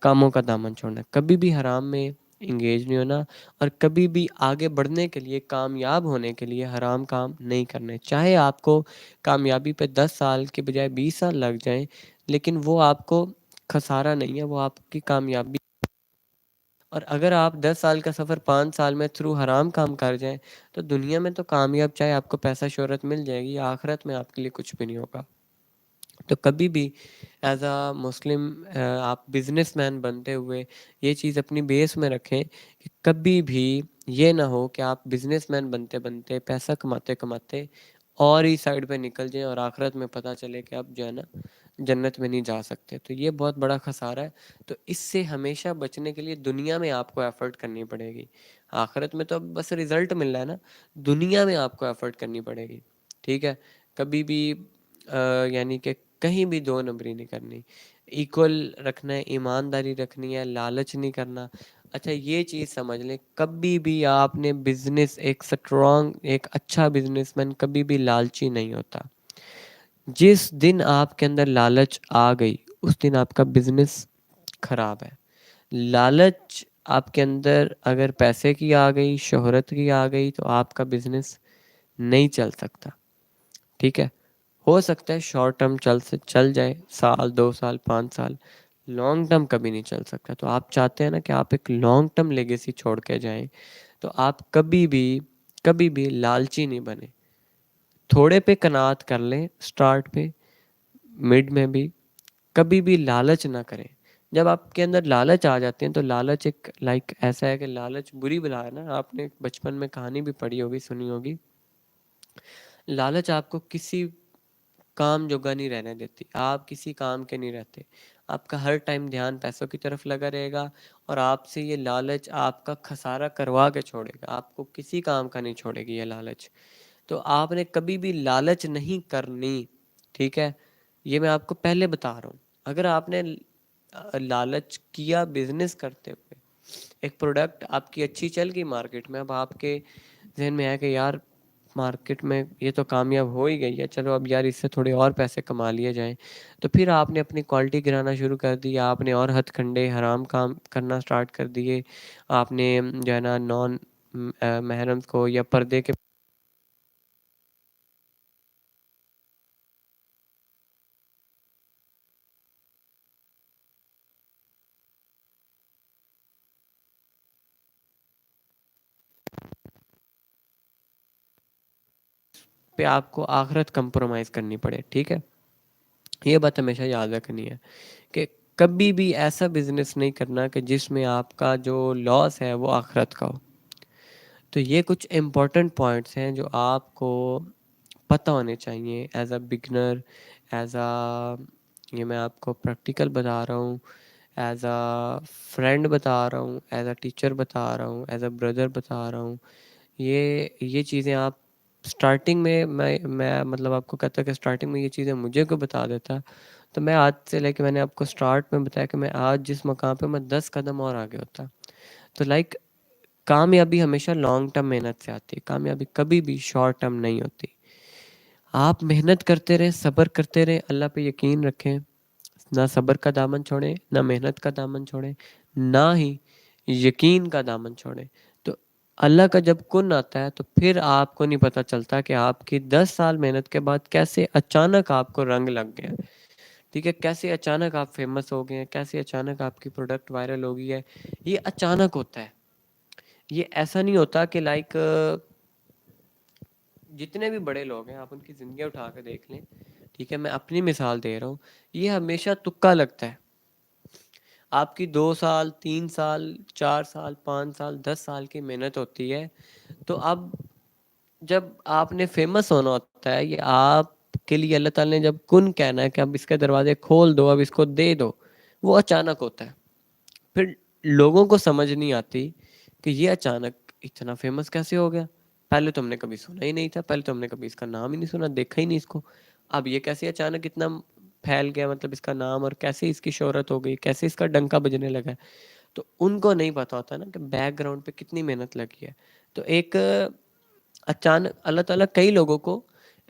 کاموں کا دامن چھوڑنا ہے۔ کبھی بھی حرام میں انگیج نہیں ہونا، اور کبھی بھی آگے بڑھنے کے لیے، کامیاب ہونے کے لیے حرام کام نہیں کرنے۔ چاہے آپ کو کامیابی پہ 10 سال کے بجائے 20 سال لگ جائیں، لیکن وہ آپ کو خسارہ نہیں ہے، وہ آپ کی کامیابی۔ اور اگر آپ 10 سال کا سفر 5 سال میں تھرو حرام کام کر جائیں تو دنیا میں تو کامیاب، چاہے آپ کو پیسہ شہرت مل جائے گی، آخرت میں آپ کے لیے کچھ بھی نہیں ہوگا۔ تو کبھی بھی ایز اے مسلم آپ بزنس مین بنتے ہوئے یہ چیز اپنی بیس میں رکھیں کہ کبھی بھی یہ نہ ہو کہ آپ بزنس مین بنتے بنتے، پیسہ کماتے کماتے اور ہی سائڈ پہ نکل جائیں، اور آخرت میں پتہ چلے کہ اب جو ہے نا جنت میں نہیں جا سکتے۔ تو یہ بہت بڑا خسارہ ہے۔ تو اس سے ہمیشہ بچنے کے لیے دنیا میں آپ کو ایفرٹ کرنی پڑے گی۔ آخرت میں تو اب بس رزلٹ مل رہا ہے نا، دنیا میں آپ کو ایفرٹ کرنی پڑے گی، ٹھیک ہے؟ کبھی بھی یعنی کہ کہیں بھی دو نمبری نہیں کرنی، ایکول رکھنا ہے، ایمانداری رکھنی ہے، لالچ نہیں کرنا۔ اچھا یہ چیز سمجھ لیں، کبھی بھی آپ نے بزنس، ایک سٹرونگ، ایک اچھا بزنس مین کبھی بھی لالچی نہیں ہوتا۔ جس دن آپ کے اندر لالچ آ گئی اس دن آپ کا بزنس خراب ہے۔ لالچ آپ کے اندر اگر پیسے کی آ گئی، شہرت کی آ گئی، تو آپ کا بزنس نہیں چل سکتا، ٹھیک ہے؟ ہو سکتا ہے شارٹ ٹرم چل جائے، 1 سال 2 سال 5 سال، لانگ ٹرم کبھی نہیں چل سکتا۔ تو آپ چاہتے ہیں نا کہ آپ ایک لانگ ٹرم لیگیسی چھوڑ کے جائیں، تو آپ کبھی بھی لالچی نہیں بنے۔ تھوڑے پہ قناعت کر لیں سٹارٹ پہ، مڈ میں بھی، کبھی بھی لالچ نہ کریں۔ جب آپ کے اندر لالچ آ جاتے ہیں تو لالچ ایک لائک ایسا ہے کہ لالچ بری بلا ہے نا، آپ نے بچپن میں کہانی بھی پڑھی ہوگی، سنی ہوگی۔ لالچ آپ کو کسی کام جوگا نہیں رہنے دیتی، آپ کسی کام کے نہیں رہتے، آپ کا ہر ٹائم دھیان پیسوں کی طرف لگا رہے گا، اور آپ سے یہ لالچ آپ کا خسارہ کروا کے چھوڑے گا، آپ کو کسی کام کا نہیں چھوڑے گی یہ لالچ۔ تو آپ نے کبھی بھی لالچ نہیں کرنی، ٹھیک ہے؟ یہ میں آپ کو پہلے بتا رہا ہوں۔ اگر آپ نے لالچ کیا بزنس کرتے ہوئے، ایک پروڈکٹ آپ کی اچھی چل گئی مارکیٹ میں، اب آپ کے ذہن میں آیا کہ یار مارکیٹ میں یہ تو کامیاب ہو ہی گئی ہے، چلو اب یار اس سے تھوڑے اور پیسے کما لیے جائیں، تو پھر آپ نے اپنی کوالٹی گرانا شروع کر دی، آپ نے اور ہتھ کنڈے حرام کام کرنا سٹارٹ کر دیے، آپ نے جو ہے نا نان محرم کو یا پردے کے پہ آپ کو آخرت کمپرومائز کرنی پڑے، ٹھیک ہے؟ یہ بات ہمیشہ یاد رکھنی ہے کہ کبھی بھی ایسا بزنس نہیں کرنا کہ جس میں آپ کا جو لاس ہے وہ آخرت کا ہو۔ تو یہ کچھ امپورٹنٹ پوائنٹس ہیں جو آپ کو پتہ ہونے چاہیے as a beginner, as a یہ میں آپ کو پریکٹیکل بتا رہا ہوں، ایز اے فرینڈ بتا رہا ہوں، ایز اے ٹیچر بتا رہا ہوں، ایز اے بردر بتا رہا ہوں. یہ چیزیں آپ اسٹارٹنگ میں مطلب آپ کو کہتا کہ اسٹارٹنگ میں یہ چیزیں مجھے کوئی بتا دیتا تو میں آج سے لے کے، میں نے آپ کو اسٹارٹ میں بتایا کہ میں آج جس مقام پہ، میں 10 قدم اور آگے ہوتا. تو لائک کامیابی ہمیشہ لانگ ٹرم محنت سے آتی ہے، کامیابی کبھی بھی شارٹ ٹرم نہیں ہوتی. آپ محنت کرتے رہیں، صبر کرتے رہیں، اللہ پہ یقین رکھیں، نہ صبر کا دامن چھوڑیں، نہ محنت کا دامن چھوڑیں، نہ ہی یقین کا دامن چھوڑیں. تو اللہ کا جب کن آتا ہے تو پھر آپ کو نہیں پتہ چلتا کہ آپ کی 10 سال محنت کے بعد کیسے اچانک آپ کو رنگ لگ گیا. ٹھیک ہے، کیسے اچانک آپ فیمس ہو گئے ہیں، کیسے اچانک آپ کی پروڈکٹ وائرل ہو گئی ہے. یہ اچانک ہوتا ہے، یہ ایسا نہیں ہوتا کہ لائک جتنے بھی بڑے لوگ ہیں آپ ان کی زندگیاں اٹھا کے دیکھ لیں. ٹھیک ہے، میں اپنی مثال دے رہا ہوں، یہ ہمیشہ تکا لگتا ہے. آپ کی 2 سال، 3 سال، 4 سال، 5 سال، 10 سال کی محنت ہوتی ہے. تو اب جب آپ نے فیمس ہونا ہوتا ہے، یہ آپ کے لیے اللہ تعالی نے جب کن کہنا ہے کہ اب اس کے دروازے کھول دو، اب اس کو دے دو، وہ اچانک ہوتا ہے. پھر لوگوں کو سمجھ نہیں آتی کہ یہ اچانک اتنا فیمس کیسے ہو گیا. پہلے تو ہم نے کبھی سنا ہی نہیں تھا، پہلے تو ہم نے کبھی اس کا نام ہی نہیں سنا، دیکھا ہی نہیں اس کو. اب یہ کیسے اچانک اتنا پھیل گیا، مطلب اس کا نام، اور کیسے اس کی شہرت ہو گئی، کیسے اس کا ڈنکا بجنے لگا. تو ان کو نہیں پتا ہوتا نا کہ بیک گراؤنڈ پہ کتنی محنت لگی ہے. تو ایک اچانک اللہ تعالیٰ کئی لوگوں کو،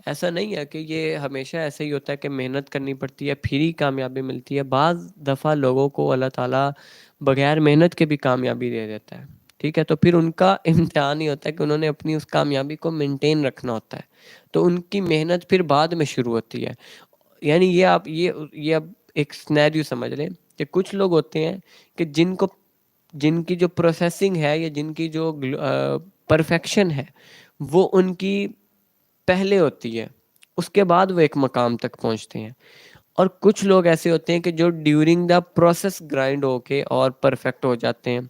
ایسا نہیں ہے کہ یہ ہمیشہ ایسا ہی ہوتا ہے کہ محنت کرنی پڑتی ہے پھر ہی کامیابی ملتی ہے. بعض دفعہ لوگوں کو اللہ تعالیٰ بغیر محنت کے بھی کامیابی دے دیتا ہے. ٹھیک ہے، تو پھر ان کا امتحان ہی ہوتا ہے کہ انہوں نے اپنی اس کامیابی کو مینٹین رکھنا ہوتا ہے. تو ان کی محنت پھر بعد میں شروع ہوتی ہے. یعنی یہ آپ یہ اب ایک سنیریو سمجھ لیں کہ کچھ لوگ ہوتے ہیں کہ جن کی جو پروسیسنگ ہے، یا جن کی جو پرفیکشن ہے، وہ ان کی پہلے ہوتی ہے، اس کے بعد وہ ایک مقام تک پہنچتے ہیں. اور کچھ لوگ ایسے ہوتے ہیں کہ جو ڈیورنگ دا پروسیس گرائنڈ ہو کے اور پرفیکٹ ہو جاتے ہیں،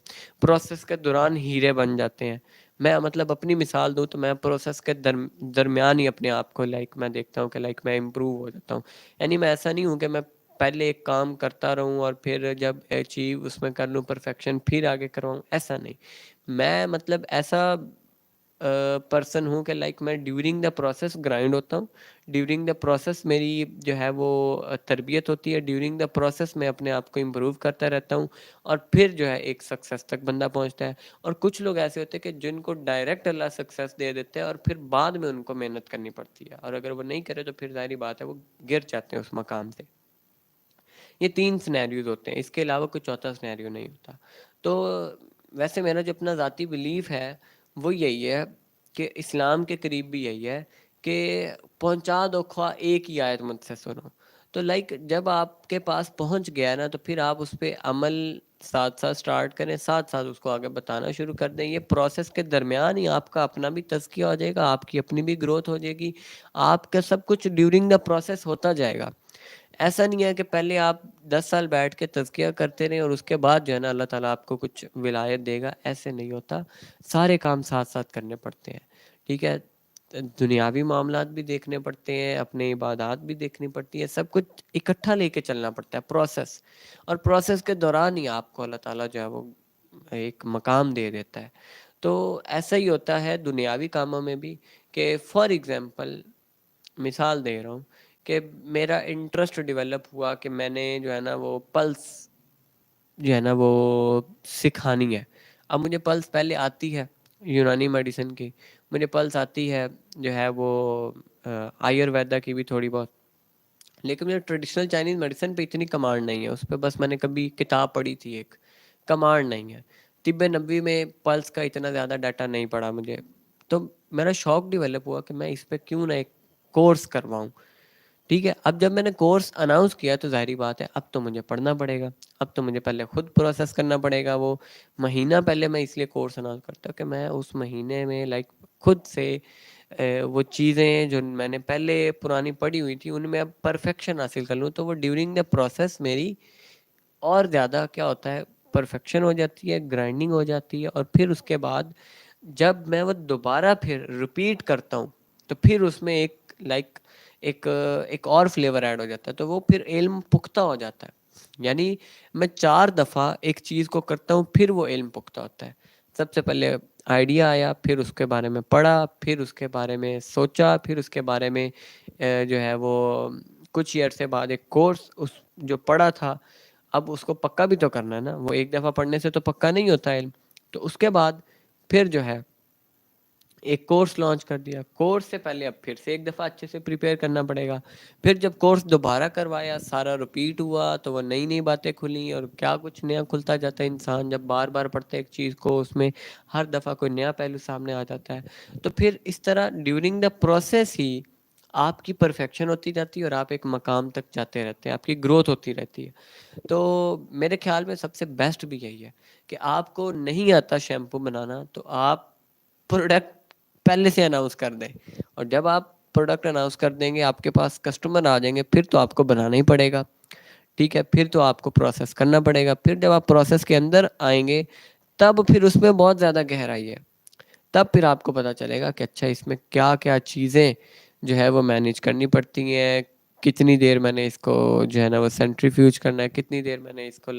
پروسیس کے دوران ہیرے بن جاتے ہیں. میں مطلب اپنی مثال دوں تو میں پروسیس کے درمیان ہی اپنے آپ کو لائک میں دیکھتا ہوں کہ لائک میں امپروو ہو جاتا ہوں. یعنی میں ایسا نہیں ہوں کہ میں پہلے ایک کام کرتا رہوں اور پھر جب اچیو اس میں کر لوں پرفیکشن پھر آگے کرواؤں، ایسا نہیں. میں مطلب ایسا پرسن ہوں کہ لائک میں ڈیورنگ دا پروسیس گرائنڈ ہوتا ہوں، ڈیورنگ دا پروسیس میری جو ہے وہ تربیت ہوتی ہے، ڈیورنگ دا پروسیس میں اپنے آپ کو امپروو کرتا رہتا ہوں، اور پھر جو ہے ایک سکسیس تک بندہ پہنچتا ہے. اور کچھ لوگ ایسے ہوتے ہیں کہ جن کو ڈائریکٹ اللہ سکسیس دے دیتے ہیں اور پھر بعد میں ان کو محنت کرنی پڑتی ہے، اور اگر وہ نہیں کرے تو پھر ظاہری بات ہے وہ گر جاتے ہیں اس مقام سے. یہ 3 سینیریوز ہوتے ہیں، اس کے علاوہ کوئی چوتھا سینیریو نہیں ہوتا. تو ویسے میرا جو اپنا ذاتی بلیف ہے وہ یہی ہے کہ اسلام کے قریب بھی یہی ہے کہ پہنچا دو خواہ ایک ہی آیت مجھ سے سنو. تو لائک جب آپ کے پاس پہنچ گیا نا تو پھر آپ اس پہ عمل ساتھ ساتھ سٹارٹ کریں، ساتھ ساتھ اس کو آگے بتانا شروع کر دیں. یہ پروسیس کے درمیان ہی آپ کا اپنا بھی تزکیہ ہو جائے گا، آپ کی اپنی بھی گروتھ ہو جائے گی، آپ کا سب کچھ ڈیورنگ دا پروسیس ہوتا جائے گا. ایسا نہیں ہے کہ پہلے آپ 10 سال بیٹھ کے تزکیہ کرتے رہیں اور اس کے بعد جو ہے نا اللہ تعالیٰ آپ کو کچھ ولایت دے گا. ایسے نہیں ہوتا، سارے کام ساتھ ساتھ کرنے پڑتے ہیں. ٹھیک ہے، دنیاوی معاملات بھی دیکھنے پڑتے ہیں، اپنے عبادات بھی دیکھنی پڑتی ہے، سب کچھ اکٹھا لے کے چلنا پڑتا ہے پروسیس. اور پروسیس کے دوران ہی آپ کو اللہ تعالیٰ جو ہے وہ ایک مقام دے دیتا ہے. تو ایسا ہی ہوتا ہے دنیاوی کاموں میں بھی کہ فار ایگزامپل مثال دے رہا ہوں کہ میرا انٹرسٹ ڈیولپ ہوا کہ میں نے جو ہے نا وہ پلس جو ہے نا وہ سکھانی ہے. اب مجھے پلس پہلے آتی ہے یونانی میڈیسن کی، مجھے پلس آتی ہے جو ہے وہ آیورویدا کی بھی تھوڑی بہت، لیکن مجھے ٹریڈیشنل چائنیز میڈیسن پہ اتنی کمانڈ نہیں ہے. اس پہ بس میں نے کبھی کتاب پڑھی تھی، ایک کمانڈ نہیں ہے. طب نبوی میں پلس کا اتنا زیادہ ڈاٹا نہیں پڑا مجھے. تو میرا شوق ڈیولپ ہوا کہ میں اس پہ کیوں نہ ایک کورس کرواؤں. ٹھیک ہے، اب جب میں نے کورس اناؤنس کیا تو ظاہری بات ہے اب تو مجھے پڑھنا پڑے گا. اب تو مجھے پہلے خود پروسیس کرنا پڑے گا. وہ مہینہ پہلے میں اس لیے کورس اناؤنس کرتا ہوں کہ میں اس مہینے میں لائک خود سے وہ چیزیں جو میں نے پہلے پرانی پڑھی ہوئی تھی ان میں اب پرفیکشن حاصل کر لوں. تو وہ ڈیورنگ دا پروسیس میری اور زیادہ کیا ہوتا ہے پرفیکشن ہو جاتی ہے، گرائنڈنگ ہو جاتی ہے. اور پھر اس کے بعد جب میں وہ دوبارہ پھر ریپیٹ کرتا ہوں تو پھر اس میں ایک لائک ایک اور فلیور ایڈ ہو جاتا ہے، تو وہ پھر علم پختہ ہو جاتا ہے. یعنی میں 4 دفعہ ایک چیز کو کرتا ہوں، پھر وہ علم پختہ ہوتا ہے. سب سے پہلے آئیڈیا آیا، پھر اس کے بارے میں پڑھا، پھر اس کے بارے میں سوچا، پھر اس کے بارے میں جو ہے وہ کچھ ایئر سے بعد ایک کورس اس جو پڑھا تھا، اب اس کو پکا بھی تو کرنا ہے نا. وہ ایک دفعہ پڑھنے سے تو پکا نہیں ہوتا علم. تو اس کے بعد پھر جو ہے ایک کورس لانچ کر دیا. کورس سے پہلے اب پھر سے ایک دفعہ اچھے سے پریپیئر کرنا پڑے گا. پھر جب کورس دوبارہ کروایا، سارا رپیٹ ہوا، تو وہ نئی نئی باتیں کھلیں، اور کیا کچھ نیا کھلتا جاتا ہے. انسان جب بار بار پڑھتا ہے ایک چیز کو، اس میں ہر دفعہ کوئی نیا پہلو سامنے آ جاتا ہے. تو پھر اس طرح ڈیورنگ دا پروسیس ہی آپ کی پرفیکشن ہوتی جاتی ہے، اور آپ ایک مقام تک جاتے رہتے ہیں، آپ کی گروتھ ہوتی رہتی ہے. تو میرے خیال میں سب سے بیسٹ بھی یہی ہے کہ آپ کو نہیں آتا شیمپو بنانا، تو آپ پروڈکٹ پہلے سے اناؤنس کر دیں. اور جب آپ پروڈکٹ اناؤنس کر دیں گے، آپ کے پاس کسٹمر آ جائیں گے، پھر تو آپ کو بنانا ہی پڑے گا. ٹھیک ہے، پھر تو آپ کو پروسیس کرنا پڑے گا. پھر جب آپ پروسیس کے اندر آئیں گے، تب پھر اس میں بہت زیادہ گہرائی ہے. تب پھر آپ کو پتا چلے گا کہ اچھا اس میں کیا کیا چیزیں جو ہے وہ مینیج کرنی پڑتی ہیں. کتنی دیر میں نے اس کو جو ہے نا وہ سینٹریفیوج کرنا ہے، کتنی دیر میں نے اس کو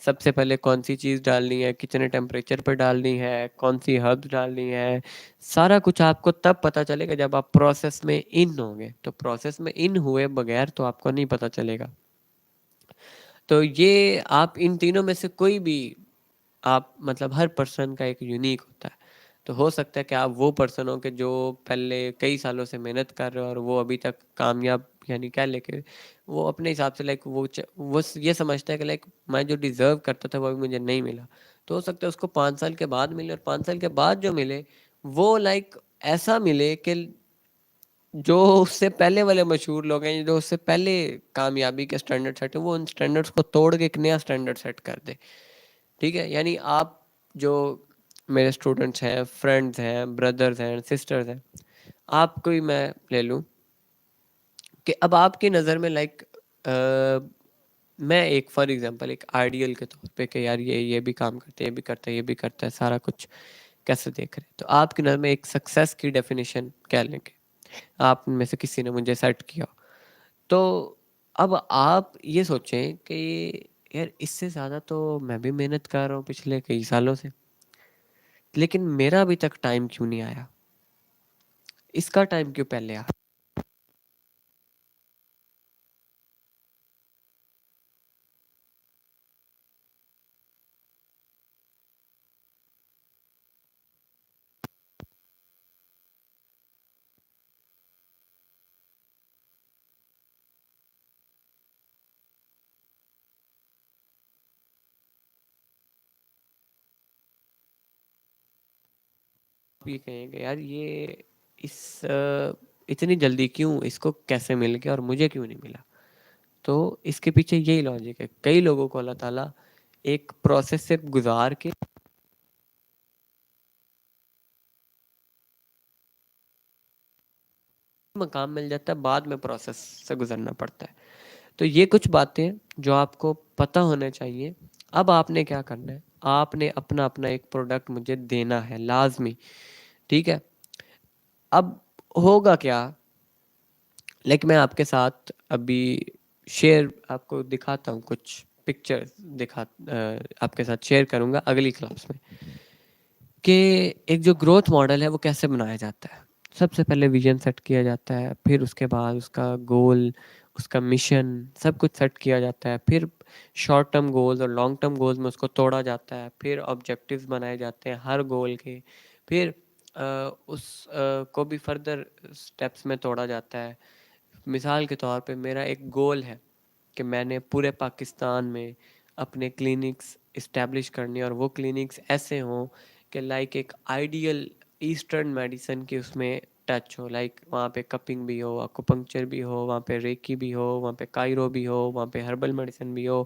سب سے پہلے کون سی چیز ڈالنی ہے، کتنے ٹیمپریچر پہ ڈالنی ہے، کون سی ہربس ڈالنی ہے. سارا کچھ آپ کو تب پتا چلے گا جب آپ پروسیس میں ان ہوں گے. تو پروسیس میں ان ہوئے بغیر تو آپ کو نہیں پتا چلے گا. تو یہ آپ ان تینوں میں سے کوئی بھی آپ مطلب ہر پرسن کا ایک یونیک ہوتا ہے. تو ہو سکتا ہے کہ آپ وہ پرسن ہو کہ جو پہلے کئی سالوں سے محنت کر رہے ہو، اور وہ ابھی تک کامیاب یعنی کیا لے کے وہ اپنے حساب سے وہ یہ سمجھتا ہے کہ میں جو ڈیزرو کرتا تھا وہ ابھی مجھے نہیں ملا. تو ہو سکتا ہے اس کو 5 سال کے بعد ملے، اور 5 سال کے بعد جو ملے وہ ایسا ملے کہ جو اس سے پہلے والے مشہور لوگ ہیں، جو اس سے پہلے کامیابی کے سٹینڈرڈ سیٹ ہیں، وہ ان سٹینڈرڈز کو توڑ کے ایک نیا سٹینڈرڈ سیٹ کر دے. ٹھیک ہے، یعنی آپ جو میرے اسٹوڈنٹس ہیں، فرینڈز ہیں، بردرز ہیں، سسٹرز ہیں، آپ کو ہی میں لے لوں کہ اب آپ کی نظر میں میں ایک فار ایگزامپل ایک آئیڈیل کے طور پہ کہ یار یہ بھی کام کرتے ہیں، یہ بھی کرتا ہے، یہ بھی کرتا ہے، سارا کچھ کیسے دیکھ رہے ہیں. تو آپ کی نظر میں ایک سکسیس کی ڈیفینیشن کیا لیں گے؟ آپ میں سے کسی نے مجھے سیٹ کیا. تو اب آپ یہ سوچیں کہ یار اس سے زیادہ تو میں بھی محنت کر رہا ہوں پچھلے کئی سالوں سے، لیکن میرا ابھی تک ٹائم کیوں نہیں آیا، اس کا ٹائم کیوں پہلے آ. یہ کہیں گے یار یہ اس اتنی جلدی کیوں، اس کو کیسے مل گیا اور مجھے کیوں نہیں ملا. تو اس کے پیچھے یہی لاجک ہے. کئی لوگوں کو اللہ تعالیٰ ایک پروسیس سے گزار کے مقام مل جاتا ہے، بعد میں پروسیس سے گزرنا پڑتا ہے. تو یہ کچھ باتیں جو آپ کو پتہ ہونا چاہیے. اب آپ نے کیا کرنا ہے، آپ نے اپنا ایک پروڈکٹ مجھے دینا ہے لازمی. ٹھیک ہے، اب ہوگا کیا، میں آپ کے ساتھ ابھی آپ کو دکھاتا ہوں کچھ پکچر آپ کے ساتھ شیئر کروں گا اگلی کلاس میں کہ ایک جو گروتھ ماڈل ہے وہ کیسے بنایا جاتا ہے. سب سے پہلے ویژن سیٹ کیا جاتا ہے، پھر اس کے بعد اس کا گول، اس کا مشن، سب کچھ سیٹ کیا جاتا ہے. پھر شارٹ ٹرم گولز اور لانگ ٹرم گولز میں اس کو توڑا جاتا ہے. پھر آبجیکٹیوز بنائے جاتے ہیں ہر گول کے. پھر اس کو بھی فردر سٹیپس میں توڑا جاتا ہے. مثال کے طور پہ میرا ایک گول ہے کہ میں نے پورے پاکستان میں اپنے کلینکس اسٹیبلش کرنی، اور وہ کلینکس ایسے ہوں کہ ایک آئیڈیل ایسٹرن میڈیسن کی اس میں ٹچ ہو. وہاں پہ کپنگ بھی ہو، اکوپنکچر بھی ہو، وہاں پہ ریکی بھی ہو، وہاں پہ کائرو بھی ہو، وہاں پہ ہربل میڈیسن بھی ہو،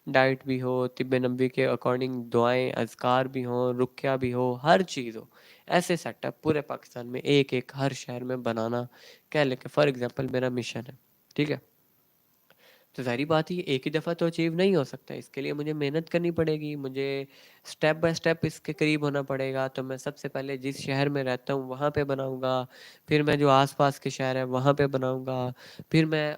ڈائٹ بھی ہو، طب نبوی کے اکارڈنگ دعائیں اذکار بھی ہوں، رقیہ بھی ہو، ہر چیز ہو. ایسے سیٹ اپ پورے پاکستان میں ایک ہر شہر میں بنانا کہہ لیں کہ فار ایگزامپل میرا مشن ہے. ٹھیک ہے، تو ظاہری بات ہے ایک ہی دفعہ تو اچیو نہیں ہو سکتا. اس کے لیے مجھے محنت کرنی پڑے گی, مجھے سٹیپ بائی سٹیپ اس کے قریب ہونا پڑے گا. تو میں سب سے پہلے جس شہر میں رہتا ہوں وہاں پہ بناؤں گا, پھر میں جو آس پاس کے شہر ہے وہاں پہ بناؤں گا, پھر میں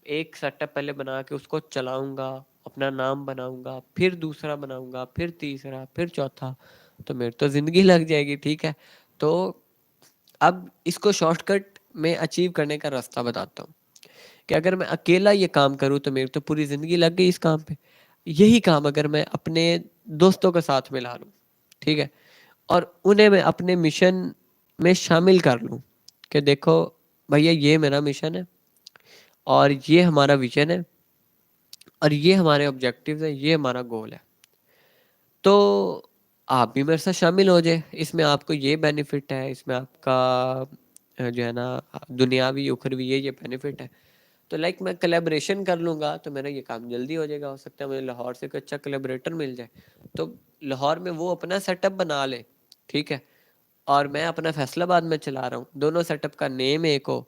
ایک سیٹ اپ پہلے بنا کے اس کو چلاؤں گا, اپنا نام بناؤں گا, پھر دوسرا بناؤں گا, پھر تیسرا, پھر چوتھا. تو میری تو زندگی لگ جائے گی. ٹھیک ہے, تو اب اس کو شارٹ کٹ میں اچیو کرنے کا راستہ بتاتا ہوں کہ اگر میں اکیلا یہ کام کروں تو میری تو پوری زندگی لگ گئی اس کام پہ. یہی کام اگر میں اپنے دوستوں کے ساتھ ملا لوں, ٹھیک ہے, اور انہیں میں اپنے مشن میں شامل کر لوں کہ دیکھو بھیا یہ میرا مشن ہے اور یہ ہمارا ویژن ہے اور یہ ہمارے آبجیکٹیوز ہیں, یہ ہمارا گول ہے, تو آپ بھی میرے ساتھ شامل ہو جائے. اس میں آپ کو یہ بینیفٹ ہے, اس میں آپ کا جو ہے نا دنیاوی اخروی یہ بینیفٹ ہے. تو لائک میں کلیبریشن کر لوں گا تو میرا یہ کام جلدی ہو جائے گا. ہو سکتا ہے مجھے لاہور سے کوئی اچھا کلیبریٹر مل جائے تو لاہور میں وہ اپنا سیٹ اپ بنا لے, ٹھیک ہے, اور میں اپنا فیصل آباد میں چلا رہا ہوں, دونوں سیٹ اپ کا نیم ایک ہو,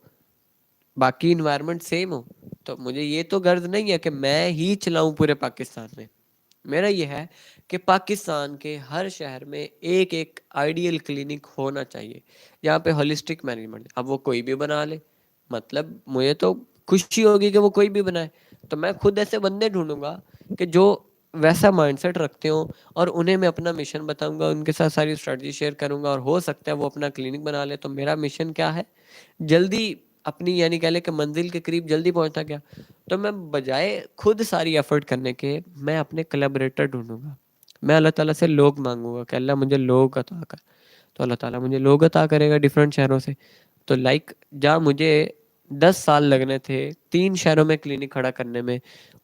باقی انوائرمنٹ سیم ہو. تو مجھے یہ تو غرض نہیں ہے کہ میں ہی چلاؤں پورے پاکستان میں. میرا یہ ہے کہ پاکستان کے ہر شہر میں ایک ایک آئیڈیل کلینک ہونا چاہیے جہاں پہ ہولسٹک مینجمنٹ. اب وہ کوئی بھی بنا لے, مطلب مجھے تو خوشی ہوگی کہ وہ کوئی بھی بنائے. تو میں خود ایسے بندے ڈھونڈوں گا کہ جو ویسا مائنڈ سیٹ رکھتے ہوں, اور انہیں میں اپنا مشن بتاؤں گا, ان کے ساتھ ساری اسٹریٹجی شیئر کروں گا, اور ہو سکتا ہے وہ اپنا کلینک بنا لے. تو میرا مشن کیا ہے, جلدی اپنی یعنی کہہ لے کہ منزل کے قریب جلدی پہنچتا گیا. تو میں بجائے خود ساری ایفرٹ کرنے کے میں اپنے کلیبریٹر ڈھونڈوں گا. میں اللہ تعالیٰ سے لوگ مانگوں گا کہ اللہ مجھے لوگ عطا کر. تو اللہ تعالیٰ مجھے لوگ عطا کرے گا ڈیفرنٹ شہروں سے. تو لائک جہاں مجھے 10 سال لگنے تھے 3 شہروں میں کلینک کھڑا کرنے میں,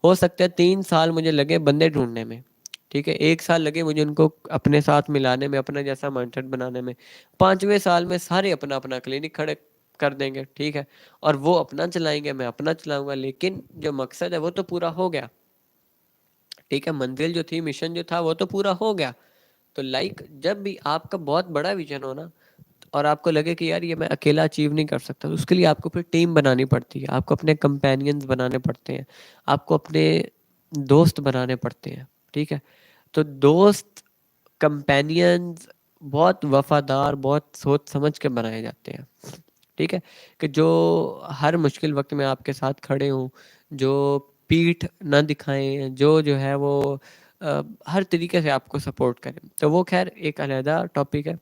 ہو سکتا ہے 3 سال مجھے لگے بندے ڈھونڈنے میں, ٹھیک ہے, 1 سال لگے مجھے ان کو اپنے ساتھ ملانے میں, اپنا جیسا مائنڈ سیٹ بنانے میں, 5ویں سال میں سارے اپنا اپنا کلینک کھڑے کر دیں گے, ٹھیک ہے, اور وہ اپنا چلائیں گے, میں اپنا چلاؤں گا. لیکن جو مقصد ہے وہ تو پورا ہو گیا, ٹھیک ہے, منزل جو تھی, مشن جو تھا وہ تو پورا ہو گیا. تو لائک جب بھی آپ کا بہت بڑا ویژن ہو نا اور آپ کو لگے کہ یار یہ میں اکیلا اچیو نہیں کر سکتا, تو اس کے لیے آپ کو پھر ٹیم بنانی پڑتی ہے, آپ کو اپنے کمپینینز بنانے پڑتے ہیں, آپ کو اپنے دوست بنانے پڑتے ہیں, ٹھیک ہے. تو دوست کمپینینز بہت وفادار, بہت سوچ سمجھ کے بنائے جاتے ہیں, ٹھیک ہے, کہ جو ہر مشکل وقت میں آپ کے ساتھ کھڑے ہوں, جو پیٹھ نہ دکھائیں, جو ہے وہ ہر طریقے سے آپ کو سپورٹ کریں. تو وہ خیر ایک علیحدہ ٹاپک ہے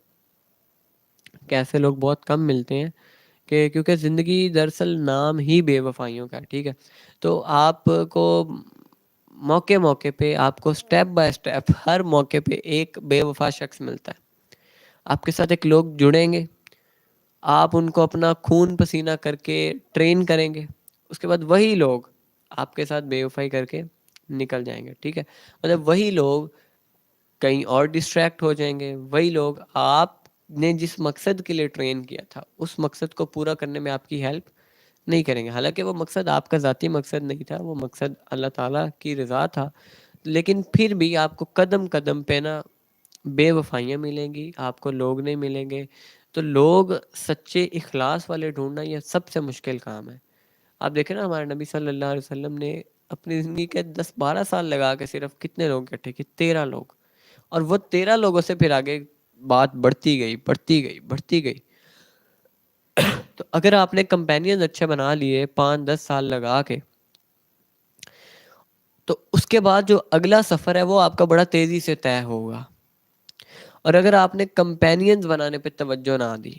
کہ ایسے لوگ بہت کم ملتے ہیں, کہ کیونکہ زندگی دراصل نام ہی بے وفائیوں کا ہے, ٹھیک ہے. تو آپ کو موقع موقع پہ آپ کو سٹیپ بائی سٹیپ ہر موقع پہ ایک بے وفا شخص ملتا ہے. آپ کے ساتھ ایک لوگ جڑیں گے, آپ ان کو اپنا خون پسینہ کر کے ٹرین کریں گے, اس کے بعد وہی لوگ آپ کے ساتھ بے وفائی کر کے نکل جائیں گے, ٹھیک ہے. مطلب وہی لوگ کہیں اور ڈسٹریکٹ ہو جائیں گے, وہی لوگ آپ نے جس مقصد کے لیے ٹرین کیا تھا اس مقصد کو پورا کرنے میں آپ کی ہیلپ نہیں کریں گے. حالانکہ وہ مقصد آپ کا ذاتی مقصد نہیں تھا, وہ مقصد اللہ تعالیٰ کی رضا تھا, لیکن پھر بھی آپ کو قدم قدم پہ نا بے وفائیاں ملیں گی, آپ کو لوگ نہیں ملیں گے. تو لوگ سچے اخلاص والے ڈھونڈنا یہ سب سے مشکل کام ہے. آپ دیکھیں نا ہمارے نبی صلی اللہ علیہ وسلم نے اپنی زندگی کے 10-12 سال لگا کے صرف کتنے لوگ اکٹھے کیے, 13 لوگ, اور وہ 13 لوگوں سے پھر آگے بات بڑھتی گئی بڑھتی گئی بڑھتی گئی. تو اگر آپ نے کمپینین اچھے بنا لیے 5-10 سال لگا کے, تو اس کے بعد جو اگلا سفر ہے وہ آپ کا بڑا تیزی سے طے ہوگا. اور اگر آپ نے کمپینینز بنانے پہ توجہ نہ دی,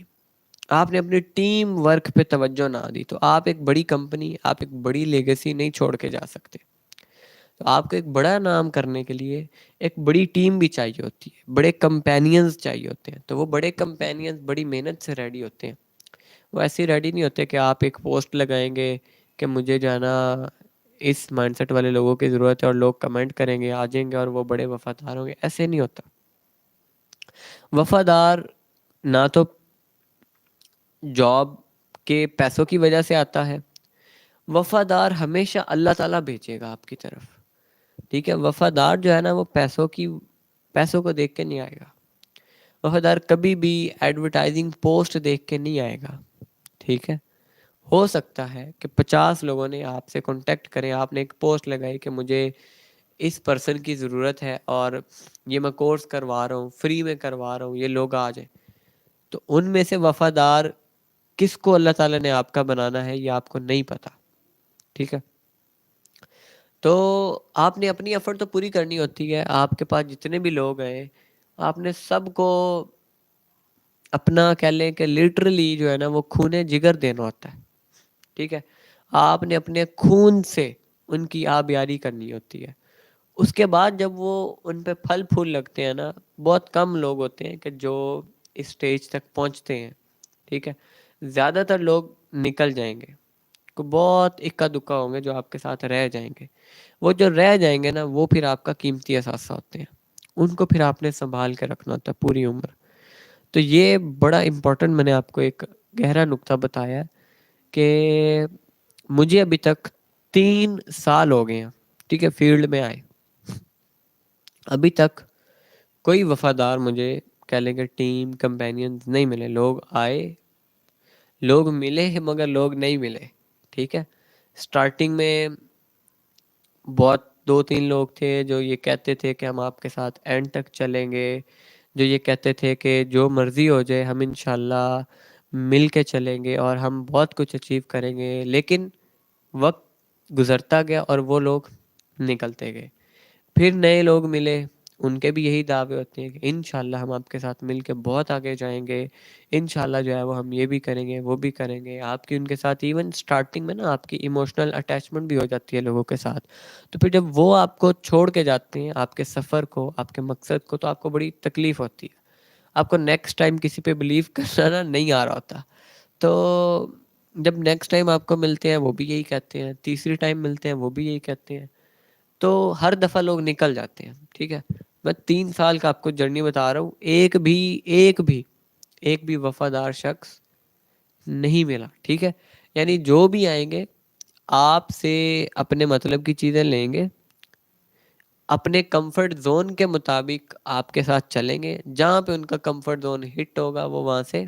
آپ نے اپنی ٹیم ورک پہ توجہ نہ دی, تو آپ ایک بڑی کمپنی, آپ ایک بڑی لیگیسی نہیں چھوڑ کے جا سکتے. تو آپ کو ایک بڑا نام کرنے کے لیے ایک بڑی ٹیم بھی چاہیے ہوتی ہے, بڑے کمپینینز چاہیے ہوتے ہیں. تو وہ بڑے کمپینینز بڑی محنت سے ریڈی ہوتے ہیں. وہ ایسے ریڈی نہیں ہوتے کہ آپ ایک پوسٹ لگائیں گے کہ مجھے جانا اس مائنڈ سیٹ والے لوگوں کی ضرورت ہے اور لوگ کمنٹ کریں گے, آ جائیں گے اور وہ بڑے وفادار ہوں گے. ایسے نہیں ہوتا. وفادار نہ تو جاب کے پیسوں کی وجہ سے آتا ہے, وفادار ہمیشہ اللہ تعالیٰ بھیجے گا آپ کی طرف, ٹھیک ہے. وفادار جو ہے نا وہ پیسوں کو دیکھ کے نہیں آئے گا. وفادار کبھی بھی ایڈورٹائزنگ پوسٹ دیکھ کے نہیں آئے گا, ٹھیک ہے. ہو سکتا ہے کہ 50 لوگوں نے آپ سے کانٹیکٹ کریں، آپ نے ایک پوسٹ لگائی کہ مجھے اس پرسن کی ضرورت ہے اور یہ میں کورس کروا رہا ہوں، فری میں کروا رہا ہوں، یہ لوگ آ جائیں. تو ان میں سے وفادار کس کو اللہ تعالیٰ نے آپ کا بنانا ہے یہ آپ کو نہیں پتا. ٹھیک ہے، تو آپ نے اپنی ایفرٹ تو پوری کرنی ہوتی ہے. آپ کے پاس جتنے بھی لوگ ہیں آپ نے سب کو اپنا کہہ لیں کہ لٹرلی جو ہے نا وہ خونے جگر دینا ہوتا ہے. ٹھیک ہے، آپ نے اپنے خون سے ان کی آبیاری کرنی ہوتی ہے. اس کے بعد جب وہ ان پہ پھل پھول لگتے ہیں نا، بہت کم لوگ ہوتے ہیں کہ جو اس سٹیج تک پہنچتے ہیں. ٹھیک ہے، زیادہ تر لوگ نکل جائیں گے، کو بہت اکا دکا ہوں گے جو آپ کے ساتھ رہ جائیں گے. وہ جو رہ جائیں گے نا وہ پھر آپ کا قیمتی اثاثہ ہوتے ہیں، ان کو پھر آپ نے سنبھال کے رکھنا ہوتا ہے پوری عمر. تو یہ بڑا امپورٹنٹ میں نے آپ کو ایک گہرا نقطہ بتایا ہے کہ مجھے ابھی تک 3 سال ہو گئے ہیں، ٹھیک ہے، فیلڈ میں آئے. ابھی تک کوئی وفادار مجھے کہہ لیں کہ ٹیم کمپینینز نہیں ملے. لوگ آئے، لوگ ملے ہیں مگر لوگ نہیں ملے. ٹھیک ہے، سٹارٹنگ میں بہت 2-3 لوگ تھے جو یہ کہتے تھے کہ ہم آپ کے ساتھ اینڈ تک چلیں گے، جو یہ کہتے تھے کہ جو مرضی ہو جائے ہم انشاءاللہ مل کے چلیں گے اور ہم بہت کچھ اچیو کریں گے. لیکن وقت گزرتا گیا اور وہ لوگ نکلتے گئے. پھر نئے لوگ ملے، ان کے بھی یہی دعوے ہوتے ہیں کہ انشاءاللہ ہم آپ کے ساتھ مل کے بہت آگے جائیں گے، انشاءاللہ جو ہے وہ ہم یہ بھی کریں گے وہ بھی کریں گے. آپ کی ان کے ساتھ ایون سٹارٹنگ میں نا آپ کی ایموشنل اٹیچمنٹ بھی ہو جاتی ہے لوگوں کے ساتھ. تو پھر جب وہ آپ کو چھوڑ کے جاتے ہیں، آپ کے سفر کو، آپ کے مقصد کو، تو آپ کو بڑی تکلیف ہوتی ہے. آپ کو نیکسٹ ٹائم کسی پہ بلیو کرنا نا نہیں آ رہا ہوتا. تو جب نیکسٹ ٹائم آپ کو ملتے ہیں وہ بھی یہی کہتے ہیں، تیسری ٹائم ملتے ہیں وہ بھی یہی کہتے ہیں. تو ہر دفعہ لوگ نکل جاتے ہیں. ٹھیک ہے، میں 3 سال کا آپ کو جرنی بتا رہا ہوں، ایک بھی وفادار شخص نہیں ملا. ٹھیک ہے، یعنی جو بھی آئیں گے آپ سے اپنے مطلب کی چیزیں لیں گے، اپنے کمفرٹ زون کے مطابق آپ کے ساتھ چلیں گے، جہاں پہ ان کا کمفرٹ زون ہٹ ہوگا وہ وہاں سے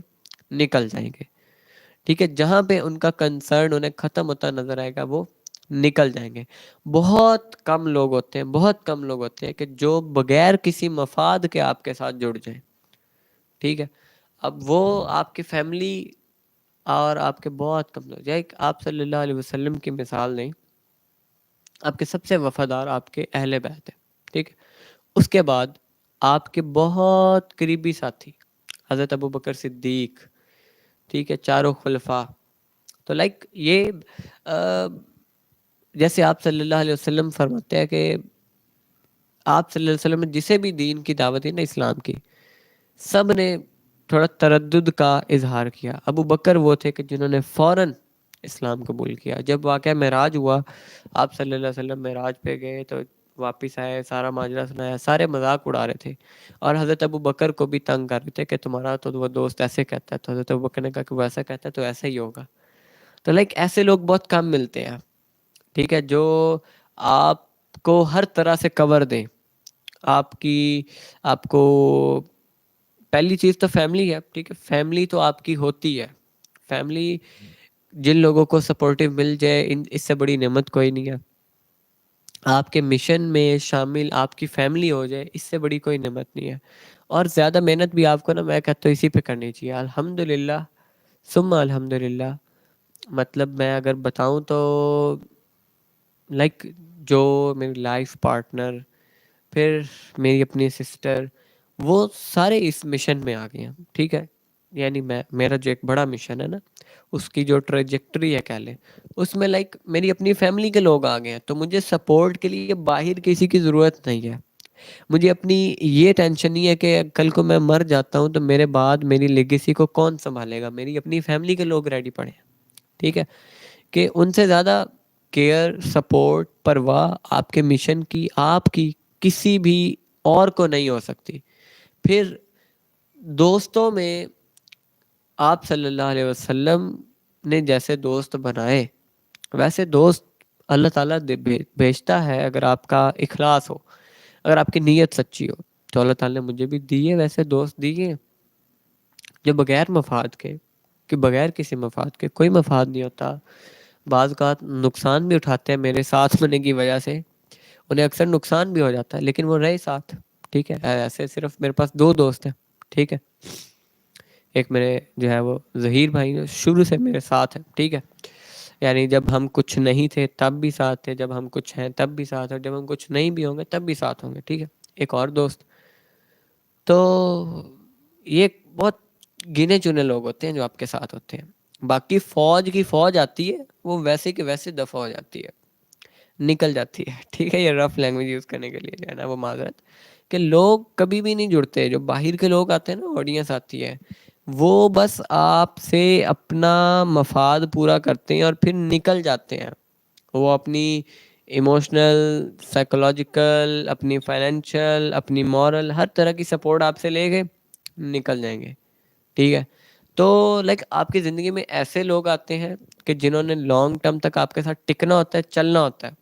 نکل جائیں گے. ٹھیک ہے، جہاں پہ ان کا کنسرن انہیں ختم ہوتا نظر آئے گا وہ نکل جائیں گے. بہت کم لوگ ہوتے ہیں، بہت کم لوگ ہوتے ہیں کہ جو بغیر کسی مفاد کے آپ کے ساتھ جڑ جائیں. ٹھیک ہے، اب وہ آپ کی فیملی اور آپ کے بہت کم لوگ، جائے آپ صلی اللہ علیہ وسلم کی مثال دیں، آپ کے سب سے وفادار آپ کے اہل بیت ہیں. ٹھیک ہے، اس کے بعد آپ کے بہت قریبی ساتھی حضرت ابو بکر صدیق، ٹھیک ہے، چاروں خلفاء. تو لائک یہ جیسے آپ صلی اللہ علیہ وسلم فرماتے ہیں کہ آپ صلی اللہ علیہ وسلم نے جسے بھی دین کی دعوت دی نا اسلام کی، سب نے تھوڑا تردد کا اظہار کیا. ابو بکر وہ تھے کہ جنہوں نے فوراً اسلام قبول کیا. جب واقعہ معراج ہوا، آپ صلی اللہ علیہ وسلم معراج پہ گئے تو واپس آئے، سارا ماجرا سنایا، سارے مذاق اڑا رہے تھے اور حضرت ابو بکر کو بھی تنگ کر رہے تھے کہ تمہارا تو وہ دوست ایسے کہتا ہے. تو حضرت ابو بکر نے کہا کہ وہ ایسا کہتا ہے تو ایسا ہی ہوگا. تو لائک ایسے لوگ بہت کم ملتے ہیں. ٹھیک ہے، جو آپ کو ہر طرح سے کور دیں. آپ کو پہلی چیز تو فیملی ہے. ٹھیک ہے، فیملی تو آپ کی ہوتی ہے. فیملی جن لوگوں کو سپورٹیو مل جائے، اس سے بڑی نعمت کوئی نہیں ہے. آپ کے مشن میں شامل آپ کی فیملی ہو جائے، اس سے بڑی کوئی نعمت نہیں ہے. اور زیادہ محنت بھی آپ کو نا میں کہتا ہوں اسی پہ کرنی چاہیے. الحمدللہ ثم الحمدللہ. مطلب میں اگر بتاؤں تو لائک جو میری لائف پارٹنر، پھر میری اپنی سسٹر، وہ سارے اس مشن میں آ گئے ہیں. ٹھیک ہے، یعنی میرا جو ایک بڑا مشن ہے نا، اس کی جو ٹریجیکٹری ہے کہہ لیں، اس میں لائک میری اپنی فیملی کے لوگ آ گئے ہیں. تو مجھے سپورٹ کے لیے باہر کسی کی ضرورت نہیں ہے. مجھے اپنی یہ ٹینشن نہیں ہے کہ کل کو میں مر جاتا ہوں تو میرے بعد میری لیگیسی کو کون سنبھالے گا. میری اپنی فیملی کے لوگ ریڈی پڑے ہیں. ٹھیک ہے، کہ ان سے زیادہ کیئر، سپورٹ، پرواہ آپ کے مشن کی آپ کی کسی بھی اور کو نہیں ہو سکتی. پھر دوستوں میں آپ صلی اللہ علیہ وسلم نے جیسے دوست بنائے ویسے دوست اللہ تعالیٰ بھیجتا ہے. اگر آپ کا اخلاص ہو، اگر آپ کی نیت سچی ہو، تو اللہ تعالیٰ نے مجھے بھی دیے ویسے دوست دیے جو بغیر مفاد کے کہ بغیر کسی مفاد کے، کوئی مفاد نہیں ہوتا. بعض اوقات نقصان بھی اٹھاتے ہیں میرے ساتھ ہونے کی وجہ سے، انہیں اکثر نقصان بھی ہو جاتا ہے لیکن وہ رہے ساتھ. ٹھیک ہے، ایسے صرف میرے پاس 2 دوست ہیں. ٹھیک ہے، ایک میرے جو ہے وہ ظہیر بھائی شروع سے میرے ساتھ ہے. ٹھیک ہے، یعنی جب ہم کچھ نہیں تھے تب بھی ساتھ تھے، جب ہم کچھ ہیں تب بھی ساتھ، اور جب ہم کچھ نہیں بھی ہوں گے تب بھی ساتھ ہوں گے. ٹھیک ہے، ایک اور دوست. تو یہ بہت گنے چنے لوگ ہوتے ہیں جو آپ کے ساتھ ہوتے ہیں. باقی فوج کی فوج آتی ہے، وہ ویسے کہ ویسے دفع ہو جاتی ہے، نکل جاتی ہے. ٹھیک ہے، یہ رف لینگویج یوز کرنے کے لیے جو ہے نا وہ معذرت، کہ لوگ کبھی بھی نہیں جڑتے. جو باہر کے لوگ آتے ہیں نا، آڈینس آتی ہے، وہ بس آپ سے اپنا مفاد پورا کرتے ہیں اور پھر نکل جاتے ہیں. وہ اپنی ایموشنل، سائیکولوجیکل، اپنی فائنینشیل، اپنی مورل، ہر طرح کی سپورٹ آپ سے لے کے نکل جائیں گے. ٹھیک ہے، تو لائک آپ کی زندگی میں ایسے لوگ آتے ہیں کہ جنہوں نے لانگ ٹرم تک آپ کے ساتھ ٹکنا ہوتا ہے، چلنا ہوتا ہے.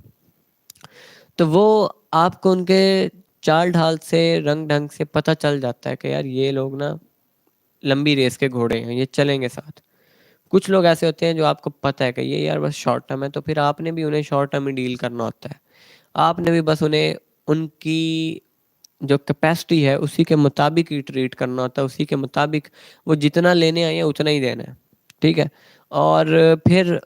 تو وہ آپ کو ان کے چال ڈھال سے، رنگ ڈھنگ سے پتہ چل جاتا ہے کہ یار یہ لوگ نا لمبی ریس کے گھوڑے ہیں، یہ چلیں گے ساتھ. کچھ لوگ ایسے ہوتے ہیں جو آپ کو پتہ ہے کہ یہ یار بس شارٹ ٹرم ہے، تو پھر آپ نے بھی انہیں شارٹ ٹرم میں ڈیل کرنا ہوتا ہے. آپ نے بھی بس انہیں ان کی جو کیپیسٹی ہے اسی کے مطابق ہی ٹریٹ کرنا ہوتا ہے، اسی کے مطابق وہ جتنا لینے آئے ہیں اتنا ہی دینا ہے. ٹھیک ہے، اور پھر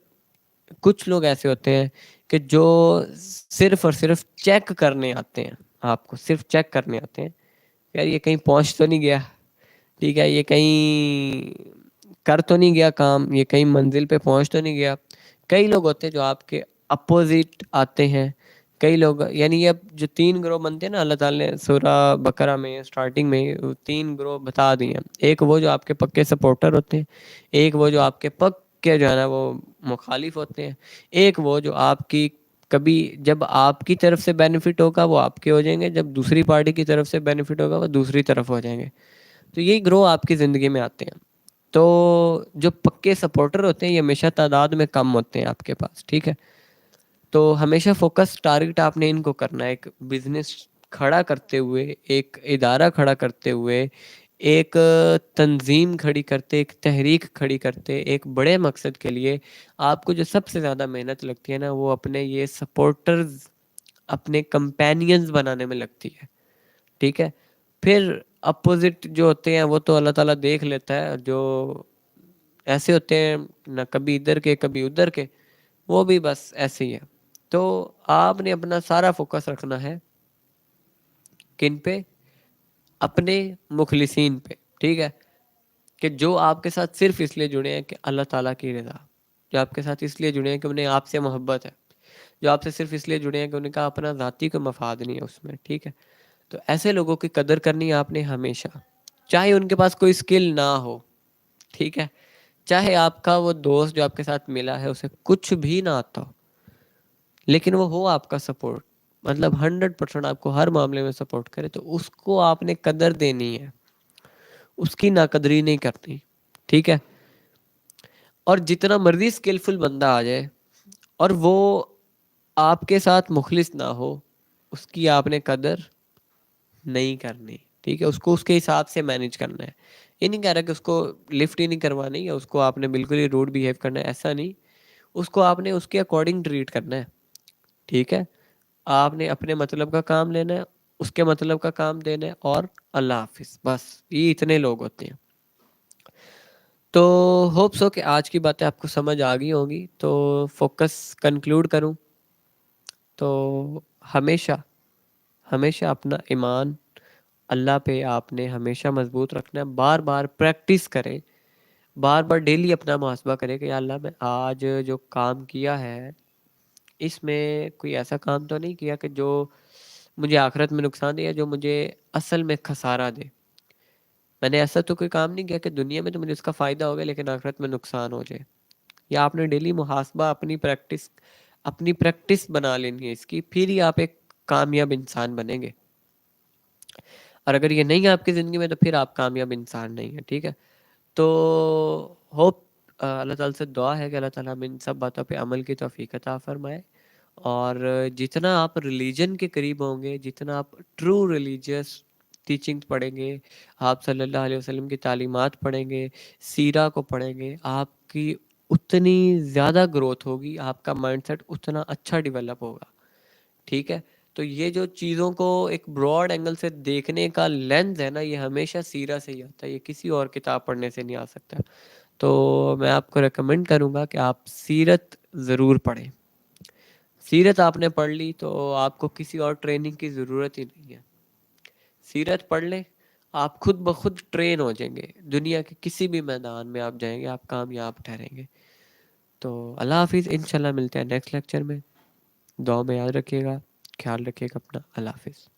کچھ لوگ ایسے ہوتے ہیں کہ جو صرف اور صرف چیک کرنے آتے ہیں، آپ کو صرف چیک کرنے آتے ہیں یار یہ کہیں پہنچ تو نہیں گیا. ٹھیک ہے، یہ کہیں کر تو نہیں گیا کام، یہ کہیں منزل پہ پہنچ تو نہیں گیا. کئی لوگ ہوتے ہیں جو آپ کے اپوزٹ آتے ہیں. کئی لوگ، یعنی یہ جو 3 گروہ بنتے ہیں نا، اللہ تعالیٰ نے سورہ بقرہ میں سٹارٹنگ میں 3 گروہ بتا دیے ہیں. ایک وہ جو آپ کے پکے سپورٹر ہوتے ہیں، ایک وہ جو آپ کے پکے جو ہے نا وہ مخالف ہوتے ہیں، ایک وہ جو آپ کی کبھی جب آپ کی طرف سے بینیفٹ ہوگا وہ آپ کے ہو جائیں گے، جب دوسری پارٹی کی طرف سے بینیفٹ ہوگا وہ دوسری طرف ہو جائیں گے. تو یہی گروہ آپ کی زندگی میں آتے ہیں. تو جو پکے سپورٹر ہوتے ہیں یہ ہمیشہ تعداد میں کم ہوتے ہیں آپ کے پاس. ٹھیک ہے، تو ہمیشہ فوکس ٹارگٹ آپ نے ان کو کرنا ہے. ایک بزنس کھڑا کرتے ہوئے، ایک ادارہ کھڑا کرتے ہوئے، ایک تنظیم کھڑی کرتے، ایک تحریک کھڑی کرتے، ایک بڑے مقصد کے لیے آپ کو جو سب سے زیادہ محنت لگتی ہے نا وہ اپنے یہ سپورٹرز، اپنے کمپینینز بنانے میں لگتی ہے. ٹھیک ہے، پھر اپوزٹ جو ہوتے ہیں وہ تو اللہ تعالیٰ دیکھ لیتا ہے، جو ایسے ہوتے ہیں نہ کبھی ادھر کے کبھی ادھر کے، وہ بھی بس ایسے ہی ہے. تو آپ نے اپنا سارا فوکس رکھنا ہے کن پہ؟ اپنے مخلصین پہ. ٹھیک ہے، کہ جو آپ کے ساتھ صرف اس لیے جڑے ہیں کہ اللہ تعالیٰ کی رضا، جو آپ کے ساتھ اس لیے جڑے ہیں کہ انہیں آپ سے محبت ہے، جو آپ سے صرف اس لیے جڑے ہیں کہ ان کا اپنا ذاتی کوئی مفاد نہیں ہے اس میں. ٹھیک ہے، تو ایسے لوگوں کی قدر کرنی ہے آپ نے ہمیشہ، چاہے ان کے پاس کوئی سکل نہ ہو. ٹھیک ہے، چاہے آپ کا وہ دوست جو آپ کے ساتھ ملا ہے اسے کچھ بھی نہ آتا ہو، لیکن وہ ہو آپ کا سپورٹ، مطلب 100% آپ کو ہر معاملے میں سپورٹ کرے، تو اس کو آپ نے قدر دینی ہے، اس کی ناقدری نہیں کرنی. ٹھیک ہے، اور جتنا مرضی سکلفل بندہ آ جائے اور وہ آپ کے ساتھ مخلص نہ ہو، اس کی آپ نے قدر نہیں کرنی. ٹھیک ہے، اس کو اس کے حساب سے مینیج کرنا ہے. یہ نہیں کہہ رہا کہ اس کو لفٹ ہی نہیں کروانی یا اس کو آپ نے بالکل ہی روڈ بیہیو کرنا ہے، ایسا نہیں. اس کو آپ نے اس کے اکارڈنگ ٹریٹ کرنا ہے. ٹھیک ہے، آپ نے اپنے مطلب کا کام لینا ہے، اس کے مطلب کا کام دینا ہے، اور اللہ حافظ. بس یہ اتنے لوگ ہوتے ہیں. تو ہوپ سو کہ آج کی باتیں آپ کو سمجھ آ گئی ہوگی. تو فوکس کنکلوڈ کروں تو ہمیشہ ہمیشہ اپنا ایمان اللہ پہ آپ نے ہمیشہ مضبوط رکھنا ہے. بار بار پریکٹس کریں، بار بار ڈیلی اپنا محاسبہ کریں کہ یا اللہ میں آج جو کام کیا ہے اس میں کوئی ایسا کام تو نہیں کیا کہ جو مجھے آخرت میں نقصان دے یا جو مجھے اصل میں خسارہ دے. میں نے ایسا تو کوئی کام نہیں کیا کہ دنیا میں تو مجھے اس کا فائدہ ہو گیا لیکن آخرت میں نقصان ہو جائے. یا آپ نے ڈیلی محاسبہ اپنی پریکٹس بنا لینی ہے اس کی، پھر ہی آپ ایک کامیاب انسان بنیں گے. اور اگر یہ نہیں ہے آپ کی زندگی میں تو پھر آپ کامیاب انسان نہیں ہیں. ٹھیک ہے، تو ہوپ اللہ تعالیٰ سے دعا ہے کہ اللہ تعالیٰ ہمیں ان سب باتوں پہ عمل کی توفیق عطا فرمائے. اور جتنا آپ ریلیجن کے قریب ہوں گے، جتنا آپ ٹرو ریلیجیس ٹیچنگز پڑھیں گے، آپ صلی اللہ علیہ وسلم کی تعلیمات پڑھیں گے، سیرہ کو پڑھیں گے، آپ کی اتنی زیادہ گروتھ ہوگی، آپ کا مائنڈ سیٹ اتنا اچھا ڈیولپ ہوگا. ٹھیک ہے. تو یہ جو چیزوں کو ایک براڈ اینگل سے دیکھنے کا لینز ہے نا، یہ ہمیشہ سیرہ سے ہی آتا ہے، یہ کسی اور کتاب پڑھنے سے نہیں آ سکتا. تو میں آپ کو ریکمنڈ کروں گا کہ آپ سیرت ضرور پڑھیں. سیرت آپ نے پڑھ لی تو آپ کو کسی اور ٹریننگ کی ضرورت ہی نہیں ہے. سیرت پڑھ لیں، آپ خود بخود ٹرین ہو جائیں گے، دنیا کے کسی بھی میدان میں آپ جائیں گے، آپ کامیاب ٹھہریں گے. تو اللہ حافظ، انشاءاللہ ملتے ہیں نیکسٹ لیکچر میں. دعا میں یاد رکھیے گا، خیال رکھیے گا اپنا. اللہ حافظ.